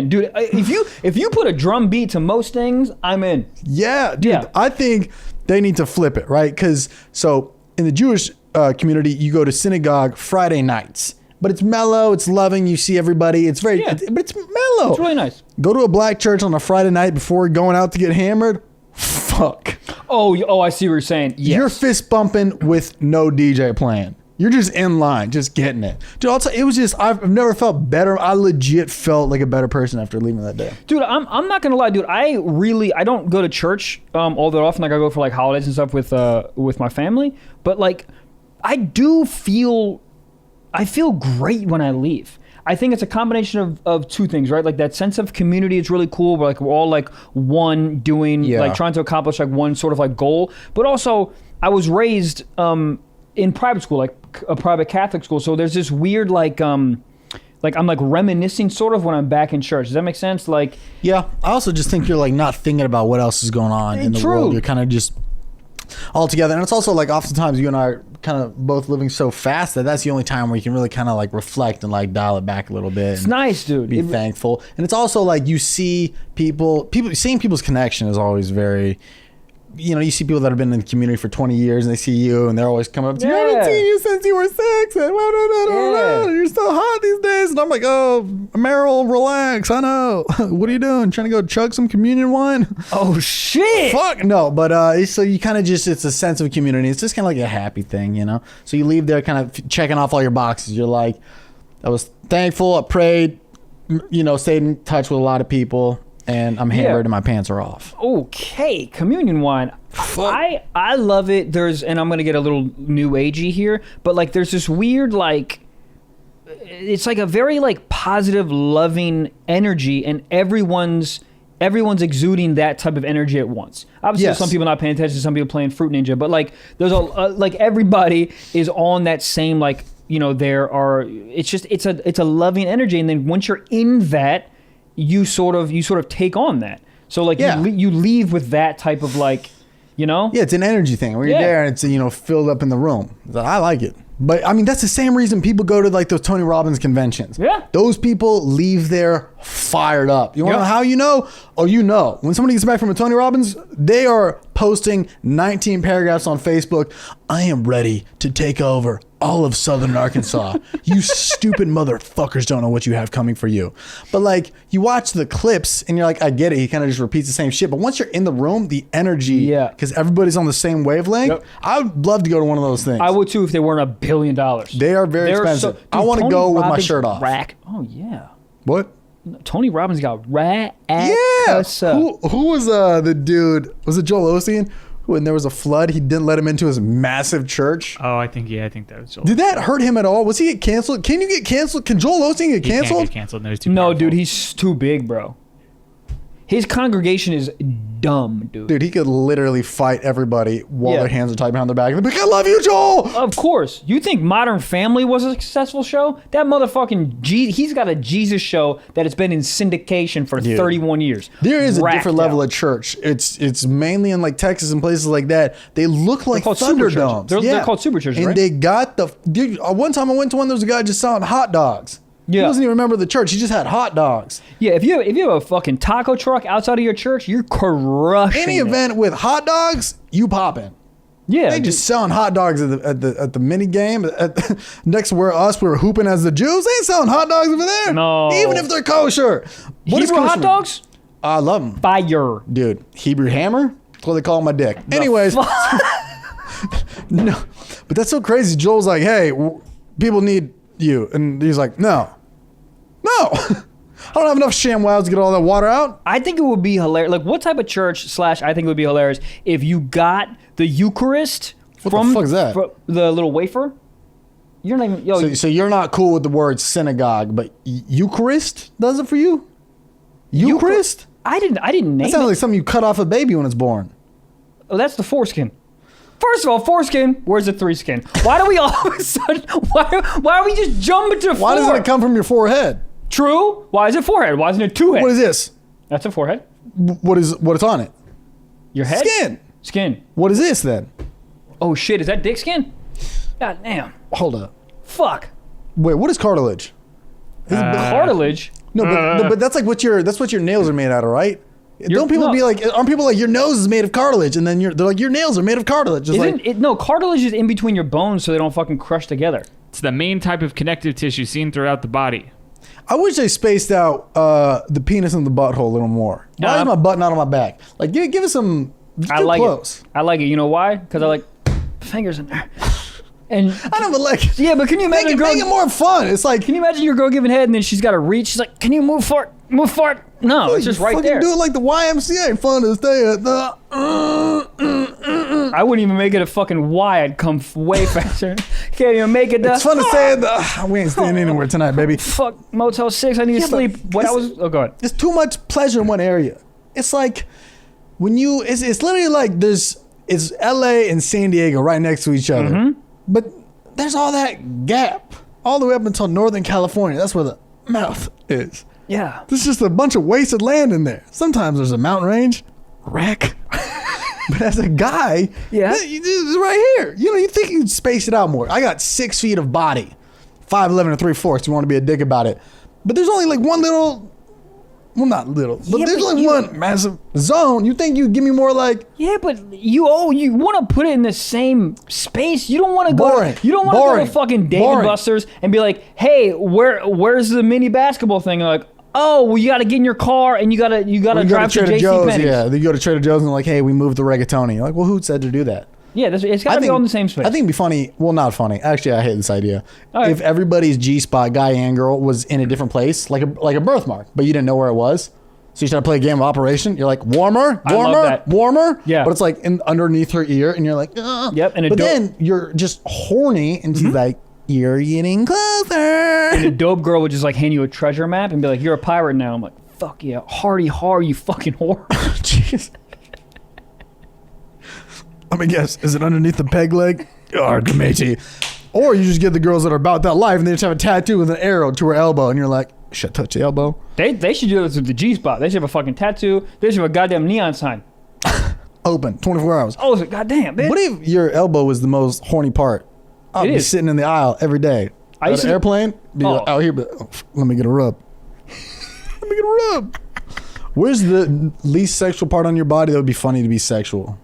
Dude, if you put a drum beat to most things, I'm in. Yeah, dude. Yeah. I think they need to flip it, right? Because so in the Jewish community, you go to synagogue Friday nights. But it's mellow, it's loving, you see everybody. It's very, but it's mellow. It's really nice. Go to a black church on a Friday night before going out to get hammered. Fuck. Oh, I see what you're saying. Yes. You're fist bumping with no DJ playing. You're just in line, just getting it. Dude, I'll tell you, it was just, I've never felt better. I legit felt like a better person after leaving that day. Dude, I'm not gonna lie, dude. I don't go to church all that often. Like I go for like holidays and stuff with my family. But like, I feel great when I leave. I think it's a combination of two things, right? Like that sense of community is really cool. We're all like one doing, like trying to accomplish like one sort of like goal. But also, I was raised in private school, like a private Catholic school. So there's this weird like I'm like reminiscing sort of when I'm back in church. Does that make sense? Like, yeah. I also just think you're like not thinking about what else is going on in the world. You're kind of just all together. And it's also like oftentimes you and I are kind of both living so fast that's the only time where you can really kind of like reflect and like dial it back a little bit. It's nice, dude. Be thankful. And it's also like you see people seeing people's connection is always very, you know, you see people that have been in the community for 20 years and they see you and they're always coming up to you. I haven't seen you since you were 6 and you're so hot these days. And I'm like, oh, Meryl, relax. I know. What are you doing? Trying to go chug some communion wine? Oh, shit. Fuck no. But so you kind of just, it's a sense of community. It's just kind of like a happy thing, you know? So you leave there kind of checking off all your boxes. You're like, I was thankful. I prayed, you know, stayed in touch with a lot of people. And I'm hammered and my pants are off. Okay, communion wine. I love it. And I'm gonna get a little new agey here, but like there's this weird like, it's like a very like positive, loving energy, and everyone's exuding that type of energy at once. Obviously, there's some people not paying attention, some people playing Fruit Ninja, but like there's like everybody is on that same like, you know, it's a loving energy, and then once you're in that, you sort of take on that. So like you leave with that type of like, you know? Yeah, it's an energy thing. When you're there and it's, you know, filled up in the room. I like it. But I mean, that's the same reason people go to like those Tony Robbins conventions. Yeah. Those people leave there fired up. You want to know how you know? Oh, you know. When somebody gets back from a Tony Robbins, they are posting 19 paragraphs on Facebook. I am ready to take over all of Southern Arkansas. You stupid motherfuckers don't know what you have coming for you. But like, you watch the clips and you're like, I get it. He kind of just repeats the same shit. But once you're in the room, the energy, because everybody's on the same wavelength, I would love to go to one of those things. I would too if they weren't $1 billion. They are very expensive. Dude, I want to go with my shirt off. Oh yeah. What? Tony Robbins got rack. Yeah. Who was the dude? Was it Joel Osteen? When there was a flood, he didn't let him into his massive church. Oh, I think that was Joel. Did that hurt him at all? Was he get canceled? Can you get canceled? Can Joel Osteen get canceled? He can't get canceled. No, he's too powerful. Dude, he's too big, bro. His congregation is dumb, dude. Dude, he could literally fight everybody while their hands are tied behind their back. And be like, I love you, Joel! Of course. You think Modern Family was a successful show? That motherfucking he's got a Jesus show that has been in syndication for 31 years. There is a different level of church. It's mainly in like Texas and places like that. They look like Thunderdomes. They're called super churches, right? And they got dude, one time I went to one, there was a guy just selling hot dogs. Yeah. He doesn't even remember the church. He just had hot dogs. Yeah, if you have a fucking taco truck outside of your church, you're crushing any event with hot dogs, you popping. Yeah. They just selling hot dogs at the mini game. Next to where we were hooping as the Jews. They ain't selling hot dogs over there. No. Even if they're kosher. What Hebrew hot dogs? I love them. Fire. Dude, Hebrew hammer? That's what they call my dick. Anyways. No. But that's so crazy. Joel's like, hey, people need you. And he's like, no. I don't have enough ShamWows to get all that water out. I think it would be hilarious. Like, what type of church / I think it would be hilarious if you got the Eucharist What from the fuck is that? The little wafer. You're not even So you're not cool with the word synagogue, but Eucharist does it for you? Eucharist? I didn't name That it. sounds like something you cut off a baby when it's born. Oh, that's the foreskin. First of all, foreskin. Where's the 3 skin? Why do we all of a sudden? Why are we just jumping to 4? Why doesn't it come from your forehead? True. Why is it forehead? Why isn't it 2 head? What is this? That's a forehead. What's on it? Your head. Skin. Skin. What is this then? Oh shit! Is that dick skin? God damn. Hold up. Fuck. Wait, what is cartilage? Cartilage. No, but that's like what your nails are made out of, right? Don't people be like, aren't people like, your nose is made of cartilage, and then they're like, your nails are made of cartilage? Just Isn't it? No, cartilage is in between your bones, so they don't fucking crush together. It's the main type of connective tissue seen throughout the body. I wish they spaced out the penis and the butthole a little more. Why is my butt not on my back? Like, give it some. I like close. it. I like it. You know why? Because I like fingers in there. And I don't like. yeah, but can you imagine Make it more fun. It's like, Can you imagine your girl giving head and then she's got to reach? She's like, "Can you move forward? Move forward." No, it's just right fucking there. do it like the YMCA. Fun to stay at the. I wouldn't even make it a fucking Y. I'd come way faster. Can't even make it. It's fun to stay at the. We ain't staying anywhere tonight, baby. Fuck Motel 6. I need to sleep. What I was? Oh, go ahead. There's too much pleasure in one area. It's like when you. It's literally like it's LA and San Diego right next to each other, Mm-hmm. but there's all that gap all the way up until Northern California. That's where the mouth is. Yeah. There's just a bunch of wasted land in there. Sometimes there's a mountain range, wreck. But as a guy, Yeah. it's right here. You know, you think you'd space it out more. I got 6 feet of body, 5'11" and 3/4. You want to be a dick about it, but there's only like one little. Well, not little, but Yeah, there's but only one massive zone. You think you'd give me more like Yeah, but you want to put it in the same space. You don't want to go. Boring. You don't want to go Boring. to fucking Dave Boring. and Buster's and be like, "Hey, where's the mini basketball thing?" And like, "Oh, well, you got to get in your car and you got to you go drive to to Trader JC Joe's? Penney's." Yeah, you go to Trader Joe's and like, hey, we moved the rigatoni. You're like, well, who said to do that? Yeah, it's got to be all in the same space. I think it'd be funny. Well, not funny. Actually, I hate this idea. All right. If everybody's G spot, guy and girl, was in a different place, like a birthmark, but you didn't know where it was. So you try to play a game of Operation. You're like, warmer, I love that. warmer. Yeah. But it's like underneath her ear, and you're like, ugh. Yep, and a but dope- then you're just horny, and she's like, you're getting closer. And a dope girl would just like hand you a treasure map and be like, "You're a pirate now." I'm like, "Fuck yeah, hardy har, you fucking whore." Jeez. Let me guess. Is it underneath the peg leg? Oh, matey. Or you just get the girls that are about that life, and they just have a tattoo with an arrow to her elbow, and you're like, should I touch the elbow? They should do this with the G spot. They should have a fucking tattoo. They should have a goddamn neon sign. Open 24 hours. Oh, goddamn, bitch. What if your elbow was the most horny part? I'd It be is. sitting in the aisle every day. I At used an to- airplane, be Oh. out here, but let me get a rub. Let me get a rub. Where's the least sexual part on your body that would be funny to be sexual?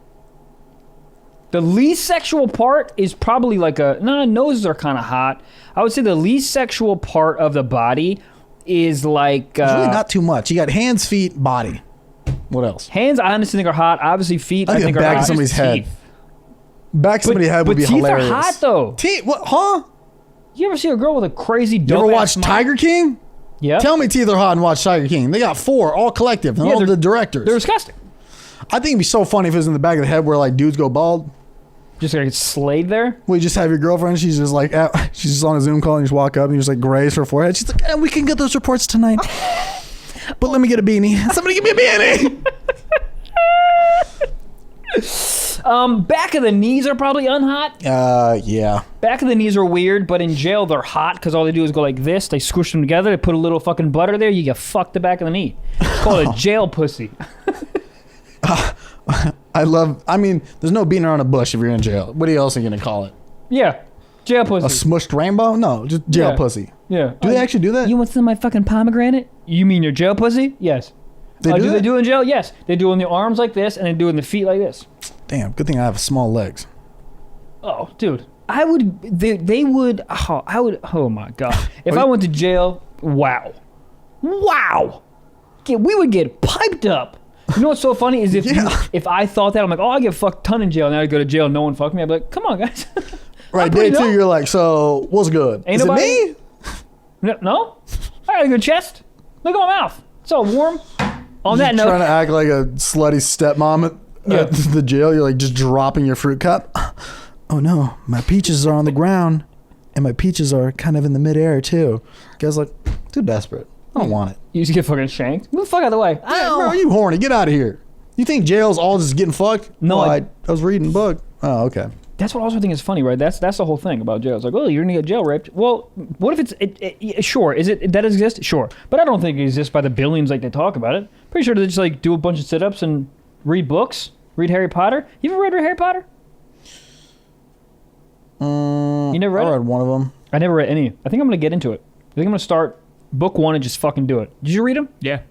The least sexual part is probably like noses are kind of hot. I would say the least sexual part of the body is like It's really not too much. You got hands, feet, body. What else? hands. I honestly think are hot. Obviously, feet. I think are back hot. of somebody's head. Teeth. Back of somebody's head would but be teeth hilarious. are hot though. Teeth? What? Huh? You ever see a girl with a crazy? You ever watch Tiger King? Yeah. Tell me teeth are hot and watch Tiger King. They got 4, all collective, and Yeah, all they're- the directors. They're disgusting. I think it'd be so funny if it was in the back of the head where like dudes go bald. Just gonna get slayed there. We just have your girlfriend. She's just like, she's just on a Zoom call, and you just walk up and you just like graze her forehead. She's like, we can get those reports tonight. But let me get a beanie. Somebody give me a beanie. Back of the knees are probably unhot. Yeah. Back of the knees are weird, but in jail they're hot because all they do is go like this. They squish them together. They put a little fucking butter there. You get fucked the back of the knee. It's called a jail pussy. I mean, there's no beating around a bush if you're in jail. What else are you gonna call it? Yeah, jail A pussy. smushed rainbow? No, just jail Yeah. pussy. Yeah. Do they actually do that? You want some of my fucking pomegranate? You mean your jail pussy? Yes. They do do they that? do it in jail? Yes. They do it in the arms like this, and they do it in the feet like this. Damn, good thing I have small legs. Oh, dude. I would. They would. Oh, I would. Oh my god. If I went to jail, wow. We would get piped up. You know what's so funny is if I thought that, I'm like, oh, I get fucked ton in jail. Now I go to jail, no one fucked me. I'd be like, come on, guys. Right, pretty day 2, dope. you're like, so what's good? Ain't Is nobody- it me? No, I got a good chest. Look at my mouth. It's all warm. On that Trying note, to act like a slutty stepmom at the jail. You're like just dropping your fruit cup. Oh no, my peaches are on the ground, and my peaches are kind of in the midair too. Guy's like, too desperate. I don't want it. you just get fucking shanked. Move the fuck out of the way. Yeah, bro, you horny. Get out of here. You think jail's all just getting fucked? No, Well, I- I was reading a book. Oh, okay. That's what I also think is funny, right? That's the whole thing about jail. It's like, oh, you're gonna get jail raped. Well, what if it's sure? Is it that exists? Sure, but I don't think it exists by the billions like they talk about it. Pretty sure they just like do a bunch of sit-ups and read books, read Harry Potter. You ever read Harry Potter? You never read I it? read one of them. I never read any. I think I'm gonna get into it. I think I'm gonna start book 1 and just fucking do it. Did you read them? Yeah.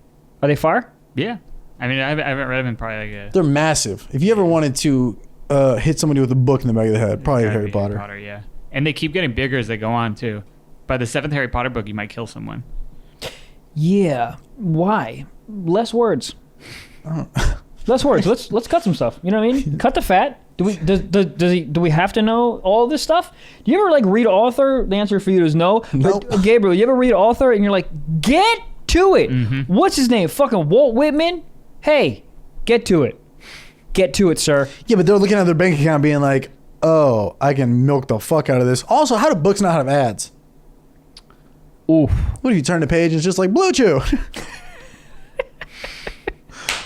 Are they fire? Yeah. I mean, I haven't read them in probably like a... They're massive. If you ever wanted to hit somebody with a book in the back of the head, probably Gotta Harry be Potter. yeah. And they keep getting bigger as they go on, too. By the 7th Harry Potter book, you might kill someone. Yeah. Why? Less words. Less words. Let's cut some stuff. You know what I mean? Cut the fat. Do we have to know all this stuff? Do you ever like read author? The answer for you is no. Nope. But, Gabriel, you ever read author and you're like, get to it. Mm-hmm. What's his name? Fucking Walt Whitman? Hey, get to it. Get to it, sir. Yeah, but they're looking at their bank account being like, oh, I can milk the fuck out of this. Also, how do books not have ads? Oof. What if you turn the page and it's just like Blue Chew?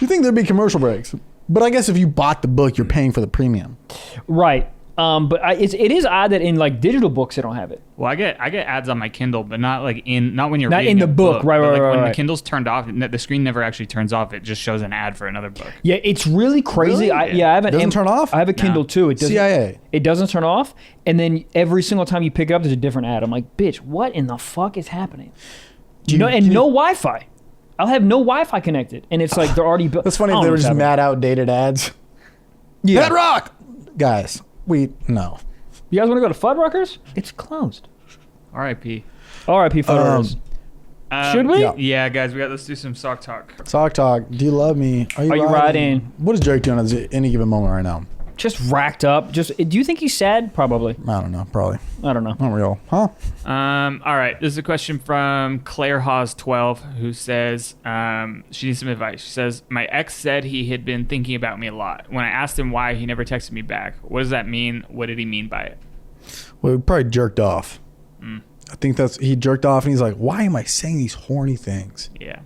You think there'd be commercial breaks. But I guess if you bought the book, you're paying for the premium. Right. But it is odd that in like digital books they don't have it. Well, I get ads on my Kindle, but not like not when you're Not reading in the a book. Right, but, right, like, right, When right. the Kindle's turned off, the screen never actually turns off. It just shows an ad for another book. Yeah, it's really crazy. Really? I have an Doesn't turn off? I have a Kindle too. It doesn't. CIA. It doesn't turn off, and then every single time you pick it up, there's a different ad. I'm like, bitch, what in the fuck is happening? No Wi-Fi. I'll have no Wi-Fi connected, and it's like they're already built. That's funny if they were just mad outdated ads. Yeah. Bedrock! Guys, no. You guys want to go to Fuddruckers? It's closed. R.I.P. R.I.P. Fuddruckers. Should we? Yeah. Yeah, guys, let's do some sock talk. Sock talk. Do you love me? Are you riding? What is Drake doing at any given moment right now? Just racked up. Do you think he's sad? Probably. I don't know. Probably. I don't know. Not real. Huh? All right. This is a question from Claire Hawes 12, who says she needs some advice. She says, my ex said he had been thinking about me a lot. When I asked him why, he never texted me back. What does that mean? What did he mean by it? Well, he probably jerked off. I think he jerked off and he's like, why am I saying these horny things? Yeah.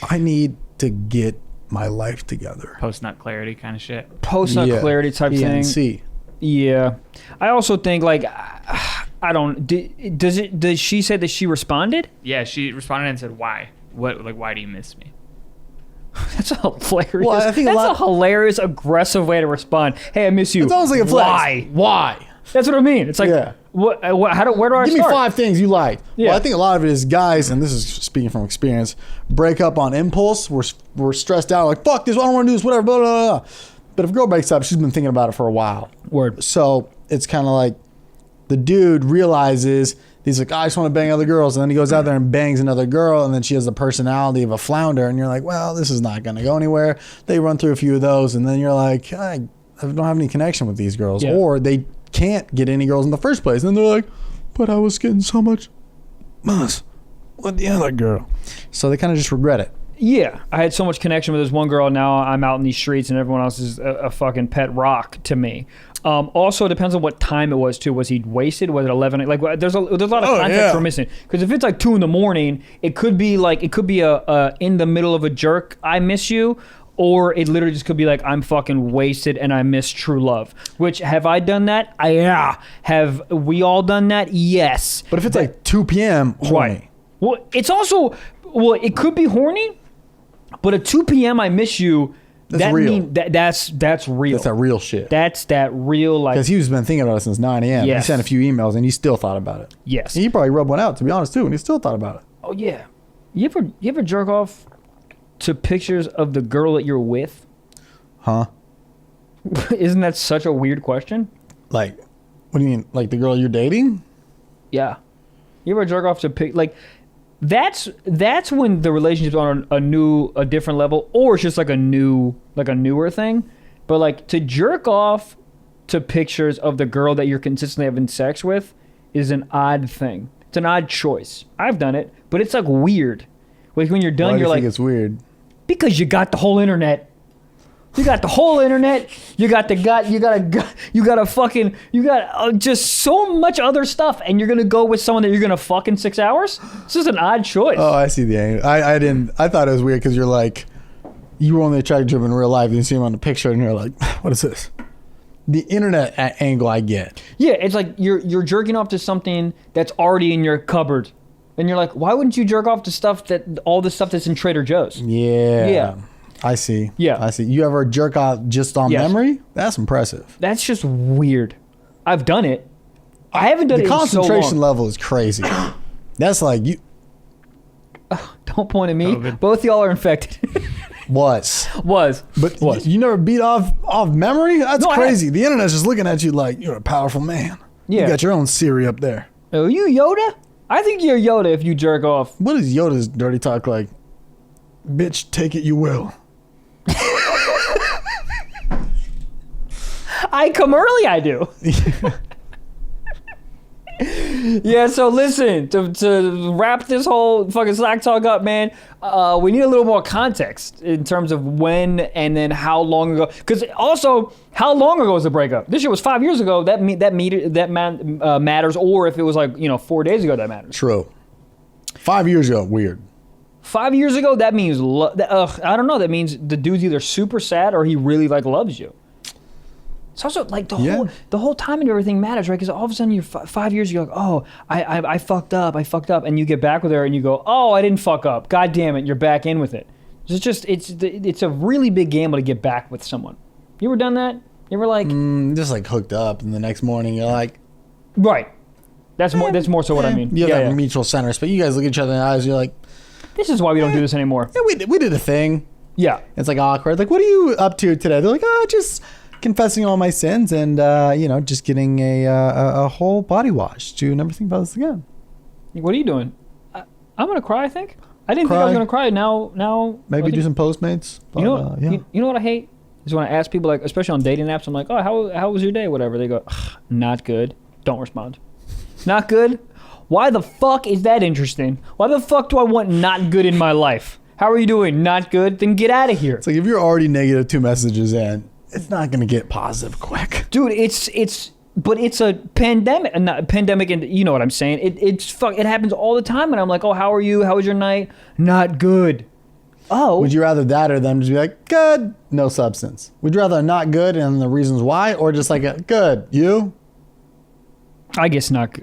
I need to get my life together. Post-nut clarity kind of shit. Post-nut clarity type thing. PNC. Yeah. I also think like I don't. Does she say that she responded? Yeah, she responded and said, why? Why do you miss me? That's a hilarious. Well, I think that's a hilarious, aggressive way to respond. Hey, I miss you. It's almost like a flex. Why? That's what I mean. It's like, Yeah. where do I Give start? me 5 things you like. Yeah. Well, I think a lot of it is guys, and this is speaking from experience, break up on impulse. We're stressed out, like, fuck this, I don't want to do this, whatever, blah, blah, blah. But if a girl breaks up, she's been thinking about it for a while. Word. So it's kind of like the dude realizes, he's like, I just want to bang other girls. And then he goes out there and bangs another girl, and then she has the personality of a flounder. And you're like, well, this is not going to go anywhere. They run through a few of those, and then you're like, I don't have any connection with these girls. Yeah. Or they can't get any girls in the first place. And then they're like, but I was getting so much muss with the other girl. So they kind of just regret it. Yeah, I had so much connection with this one girl. Now I'm out in these streets, and everyone else is a fucking pet rock to me. Also, it depends on what time it was too. Was he wasted? Was it 11? Like, there's a lot of context we're missing. Because if it's like 2 a.m, it could be a in the middle of a jerk. I miss you. Or it literally just could be like, I'm fucking wasted and I miss true love. Which, have I done that? Yeah. Have we all done that? Yes. But if it's like 2 p.m., horny. Right. Well, it's also, it could be horny, but at 2 p.m. I miss you. That's real. That's real. That's that real shit. That's that real, like. Because he's been thinking about it since 9 a.m. Yes. He sent a few emails and he still thought about it. Yes. And he probably rubbed one out, to be honest, too, and he still thought about it. Oh, yeah. You ever jerk off to pictures of the girl that you're with? Huh? Isn't that such a weird question? Like, what do you mean? Like the girl you're dating? Yeah. You ever jerk off to like that's when the relationship's on a different level, or it's just like a newer thing. But like to jerk off to pictures of the girl that you're consistently having sex with is an odd thing. It's an odd choice. I've done it, but it's like weird. But when you're done, Why do you're you like, think it's weird? because you got the whole internet. You got the whole internet. You got just so much other stuff, and you're gonna go with someone that you're gonna fuck in 6 hours. This is an odd choice. Oh, I see the angle. I thought it was weird because you're like, you were only attracted to him in real life. You see him on the picture, and you're like, what is this? The internet angle I get. Yeah, it's like you're jerking off to something that's already in your cupboard, and you're like, why wouldn't you jerk off to all the stuff that's in Trader Joe's? Yeah. I see. Yeah. I see. You ever jerk off just on memory? That's impressive. That's just weird. I've done it. I haven't done it The in so concentration long. level is crazy. That's like you. Don't point at me. COVID. Both y'all are infected. Was. But you never beat off memory? That's No, I crazy. The internet's just looking at you like you're a powerful man. Yeah. You got your own Siri up there. Oh, you Yoda? I think you're Yoda if you jerk off. What is Yoda's dirty talk like? Bitch, take it you will. I come early, I do. Yeah, so listen, to wrap this whole fucking Slack talk up, man, we need a little more context in terms of when and then how long ago. Because also, how long ago was the breakup? This shit was 5 years ago. That matters. Or if it was like 4 days ago, that matters. True. 5 years ago, weird. 5 years ago, that means I don't know. That means the dude's either super sad or he really like loves you. It's also like the whole time and everything matters, right? Because all of a sudden you're 5 years, you're like, oh, I fucked up, and you get back with her and you go, oh, I didn't fuck up. God damn it, you're back in with it. It's a really big gamble to get back with someone. You ever done that? You ever like just like hooked up, and the next morning you're like, right? That's more so what I mean. You have mutual centers, but you guys look at each other in the eyes, and you're like, this is why we don't do this anymore. Yeah, we did a thing. Yeah, it's like awkward. Like, what are you up to today? They're like, oh, just confessing all my sins and just getting a whole body wash to never think about this again. What are you doing? I'm gonna cry. I think I didn't think I was gonna cry. Now maybe do some Postmates. You know what I hate is when I ask people, like, especially on dating apps, I'm like, oh, how was your day? Whatever. They go, not good. Don't respond. Not good. Why the fuck is that interesting? Why the fuck do I want not good in my life? How are you doing? Not good? Then get out of here. It's like if you're already negative 2 messages in, it's not gonna get positive quick, dude. But it's a pandemic, not pandemic, and you know what I'm saying. It happens all the time, and I'm like, oh, how are you? How was your night? Not good. Oh, would you rather that or them just be like, good, no substance? Would you rather not good and the reasons why, or just like a good? You? I guess not.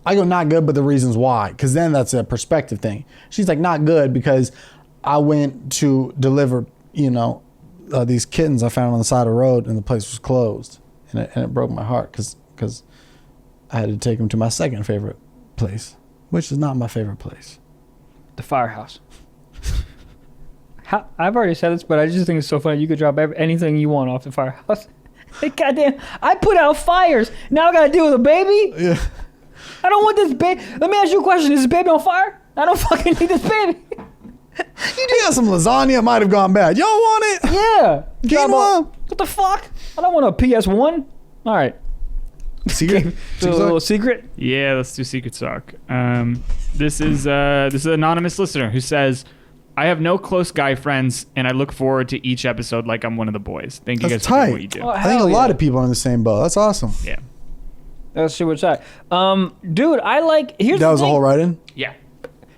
I go not good, but the reasons why, because then that's a perspective thing. She's like, not good because I went to deliver, these kittens I found on the side of the road and the place was closed, and it broke my heart because I had to take them to my second favorite place, which is not my favorite place. The firehouse. I've already said this, but I just think it's so funny. You could drop anything you want off the firehouse. Goddamn, I put out fires. Now I gotta deal with a baby? Yeah. I don't want this baby. Let me ask you a question. Is this baby on fire? I don't fucking need this baby. You got some lasagna, might have gone bad. Y'all want it? Yeah. Quinoa. What the fuck? I don't want a PS1. All right. Secret? So a little secret? Yeah, let's do Secret Sock. This is an anonymous listener who says, I have no close guy friends, and I look forward to each episode like I'm one of the boys. Thank you That's guys for doing tight. what you do. Oh, I think a lot of people are in the same boat. That's awesome. Yeah. Let's see what's that. Dude, here's That the was a thing. whole write-in? Yeah.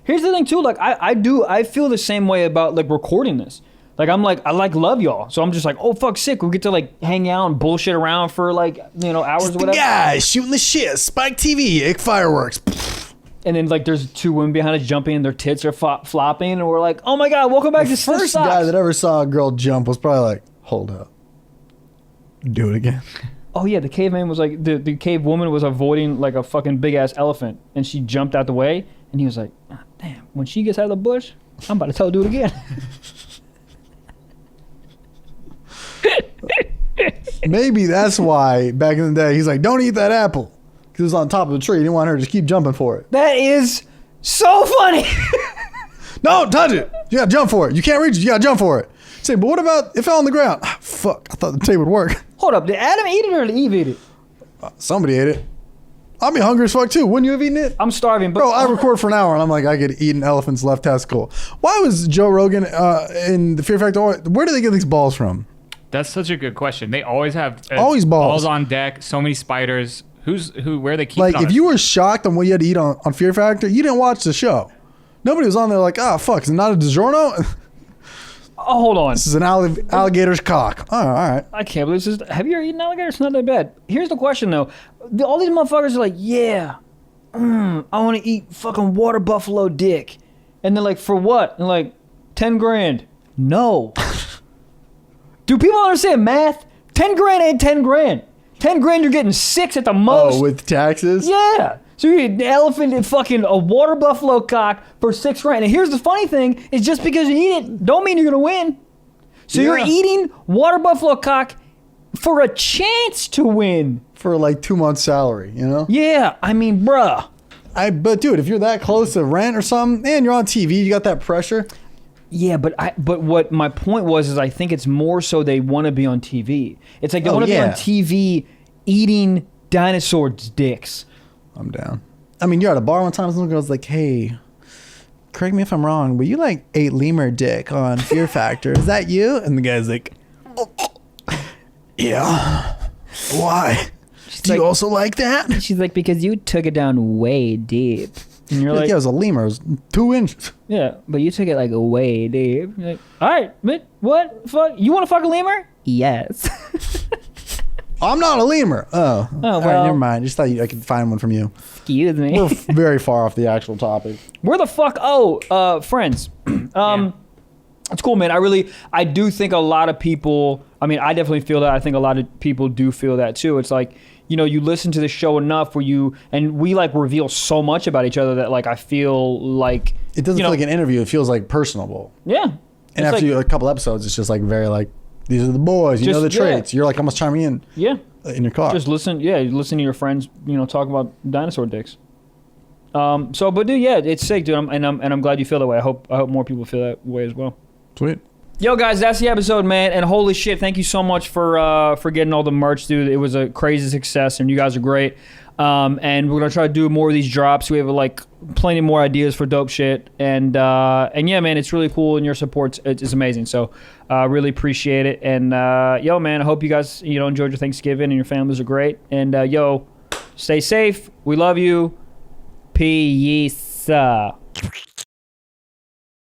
Here's the thing too, like I feel the same way about like recording this. Like I love y'all. So I'm just like, oh fuck, sick. We get to like hang out and bullshit around for like, hours or whatever. Yeah, shooting the shit. Spike TV, fireworks. And then like there's two women behind us jumping and their tits are flopping and we're like, oh my god, welcome back to The first guy that ever saw a girl jump was probably like, hold up. Do it again. Oh yeah, the caveman was like, the cave woman was avoiding like a fucking big ass elephant and she jumped out the way and he was like, oh, damn, when she gets out of the bush, I'm about to tell her to do it again. Maybe that's why back in the day he's like, don't eat that apple. Because it was on top of the tree. He didn't want her to just keep jumping for it. That is so funny. No, touch it. You gotta jump for it. You can't reach it. You gotta jump for it. Say, but what about it fell on the ground? Ah, fuck, I thought the tape would work. Hold up, did Adam eat it or did Eve eat it? Somebody ate it. I'll be hungry as fuck too. Wouldn't you have eaten it? I'm starving, but Bro, I record for an hour and I'm like, I could eat an elephant's left testicle. Why was Joe Rogan in the Fear Factor? Where do they get these balls from? That's such a good question. They always have Always balls on deck. So many spiders. Where they keep Like, it on if you were shocked on what you had to eat on Fear Factor, you didn't watch the show. Nobody was on there like, oh, fuck, is it not a DiGiorno? oh, hold on. This is an alligator's cock. Oh, all right. I can't believe this is. Have you ever eaten alligator? It's not that bad. Here's the question though. All these motherfuckers are like, yeah, I want to eat fucking water buffalo dick, and they're like, for what? And like, 10 grand. No. Do people understand math? 10 grand ain't 10 grand. 10 grand, you're getting 6 at the most. Oh, with taxes? Yeah. So you get an elephant and fucking a water buffalo cock for 6 grand. And here's the funny thing, is just because you eat it, don't mean you're gonna win. So you're eating water buffalo cock for a chance to win. For like 2 months' salary, you know? Yeah, I mean, bruh. But dude, if you're that close to rent or something, and you're on TV, you got that pressure. Yeah, but what my point was is I think it's more so they want to be on TV. It's like they want to be on TV eating dinosaurs' dicks. I'm down. I mean, you're at a bar one time, some girl's like, hey, correct me if I'm wrong, but you like ate lemur dick on Fear Factor. Is that you? And the guy's like, yeah. Why? Do you also like that? She's like, because you took it down way deep. And you're like, yeah, it was a lemur. It was 2 inches. Yeah, but you took it like way deep. You're like, all right, but what? Fuck? You want to fuck a lemur? Yes. I'm not a lemur. Oh, well, all right, never mind. Just thought I could find one from you. Excuse me. We're very far off the actual topic. Where the fuck? Oh, friends. It's cool, man. I do think a lot of people, I mean, I definitely feel that. I think a lot of people do feel that too. It's like, you know, you listen to the show enough and we like reveal so much about each other that like I feel like it doesn't feel like an interview. It feels like personable. Yeah. And after a couple episodes, it's just like very like, these are the boys. You know the traits. You're like almost chiming in. Yeah. In your car. Just listen. Yeah, you listen to your friends. You know, talk about dinosaur dicks. But dude, yeah, it's sick, dude. I'm glad you feel that way. I hope more people feel that way as well. Sweet. Yo, guys, that's the episode, man. And holy shit, thank you so much for getting all the merch, dude. It was a crazy success, and you guys are great. And we're gonna try to do more of these drops. We have like plenty more ideas for dope shit. And yeah, man, it's really cool, and your support is amazing. So really appreciate it. And yo, man, I hope you guys enjoyed your Thanksgiving and your families are great. And yo, stay safe. We love you. Peace.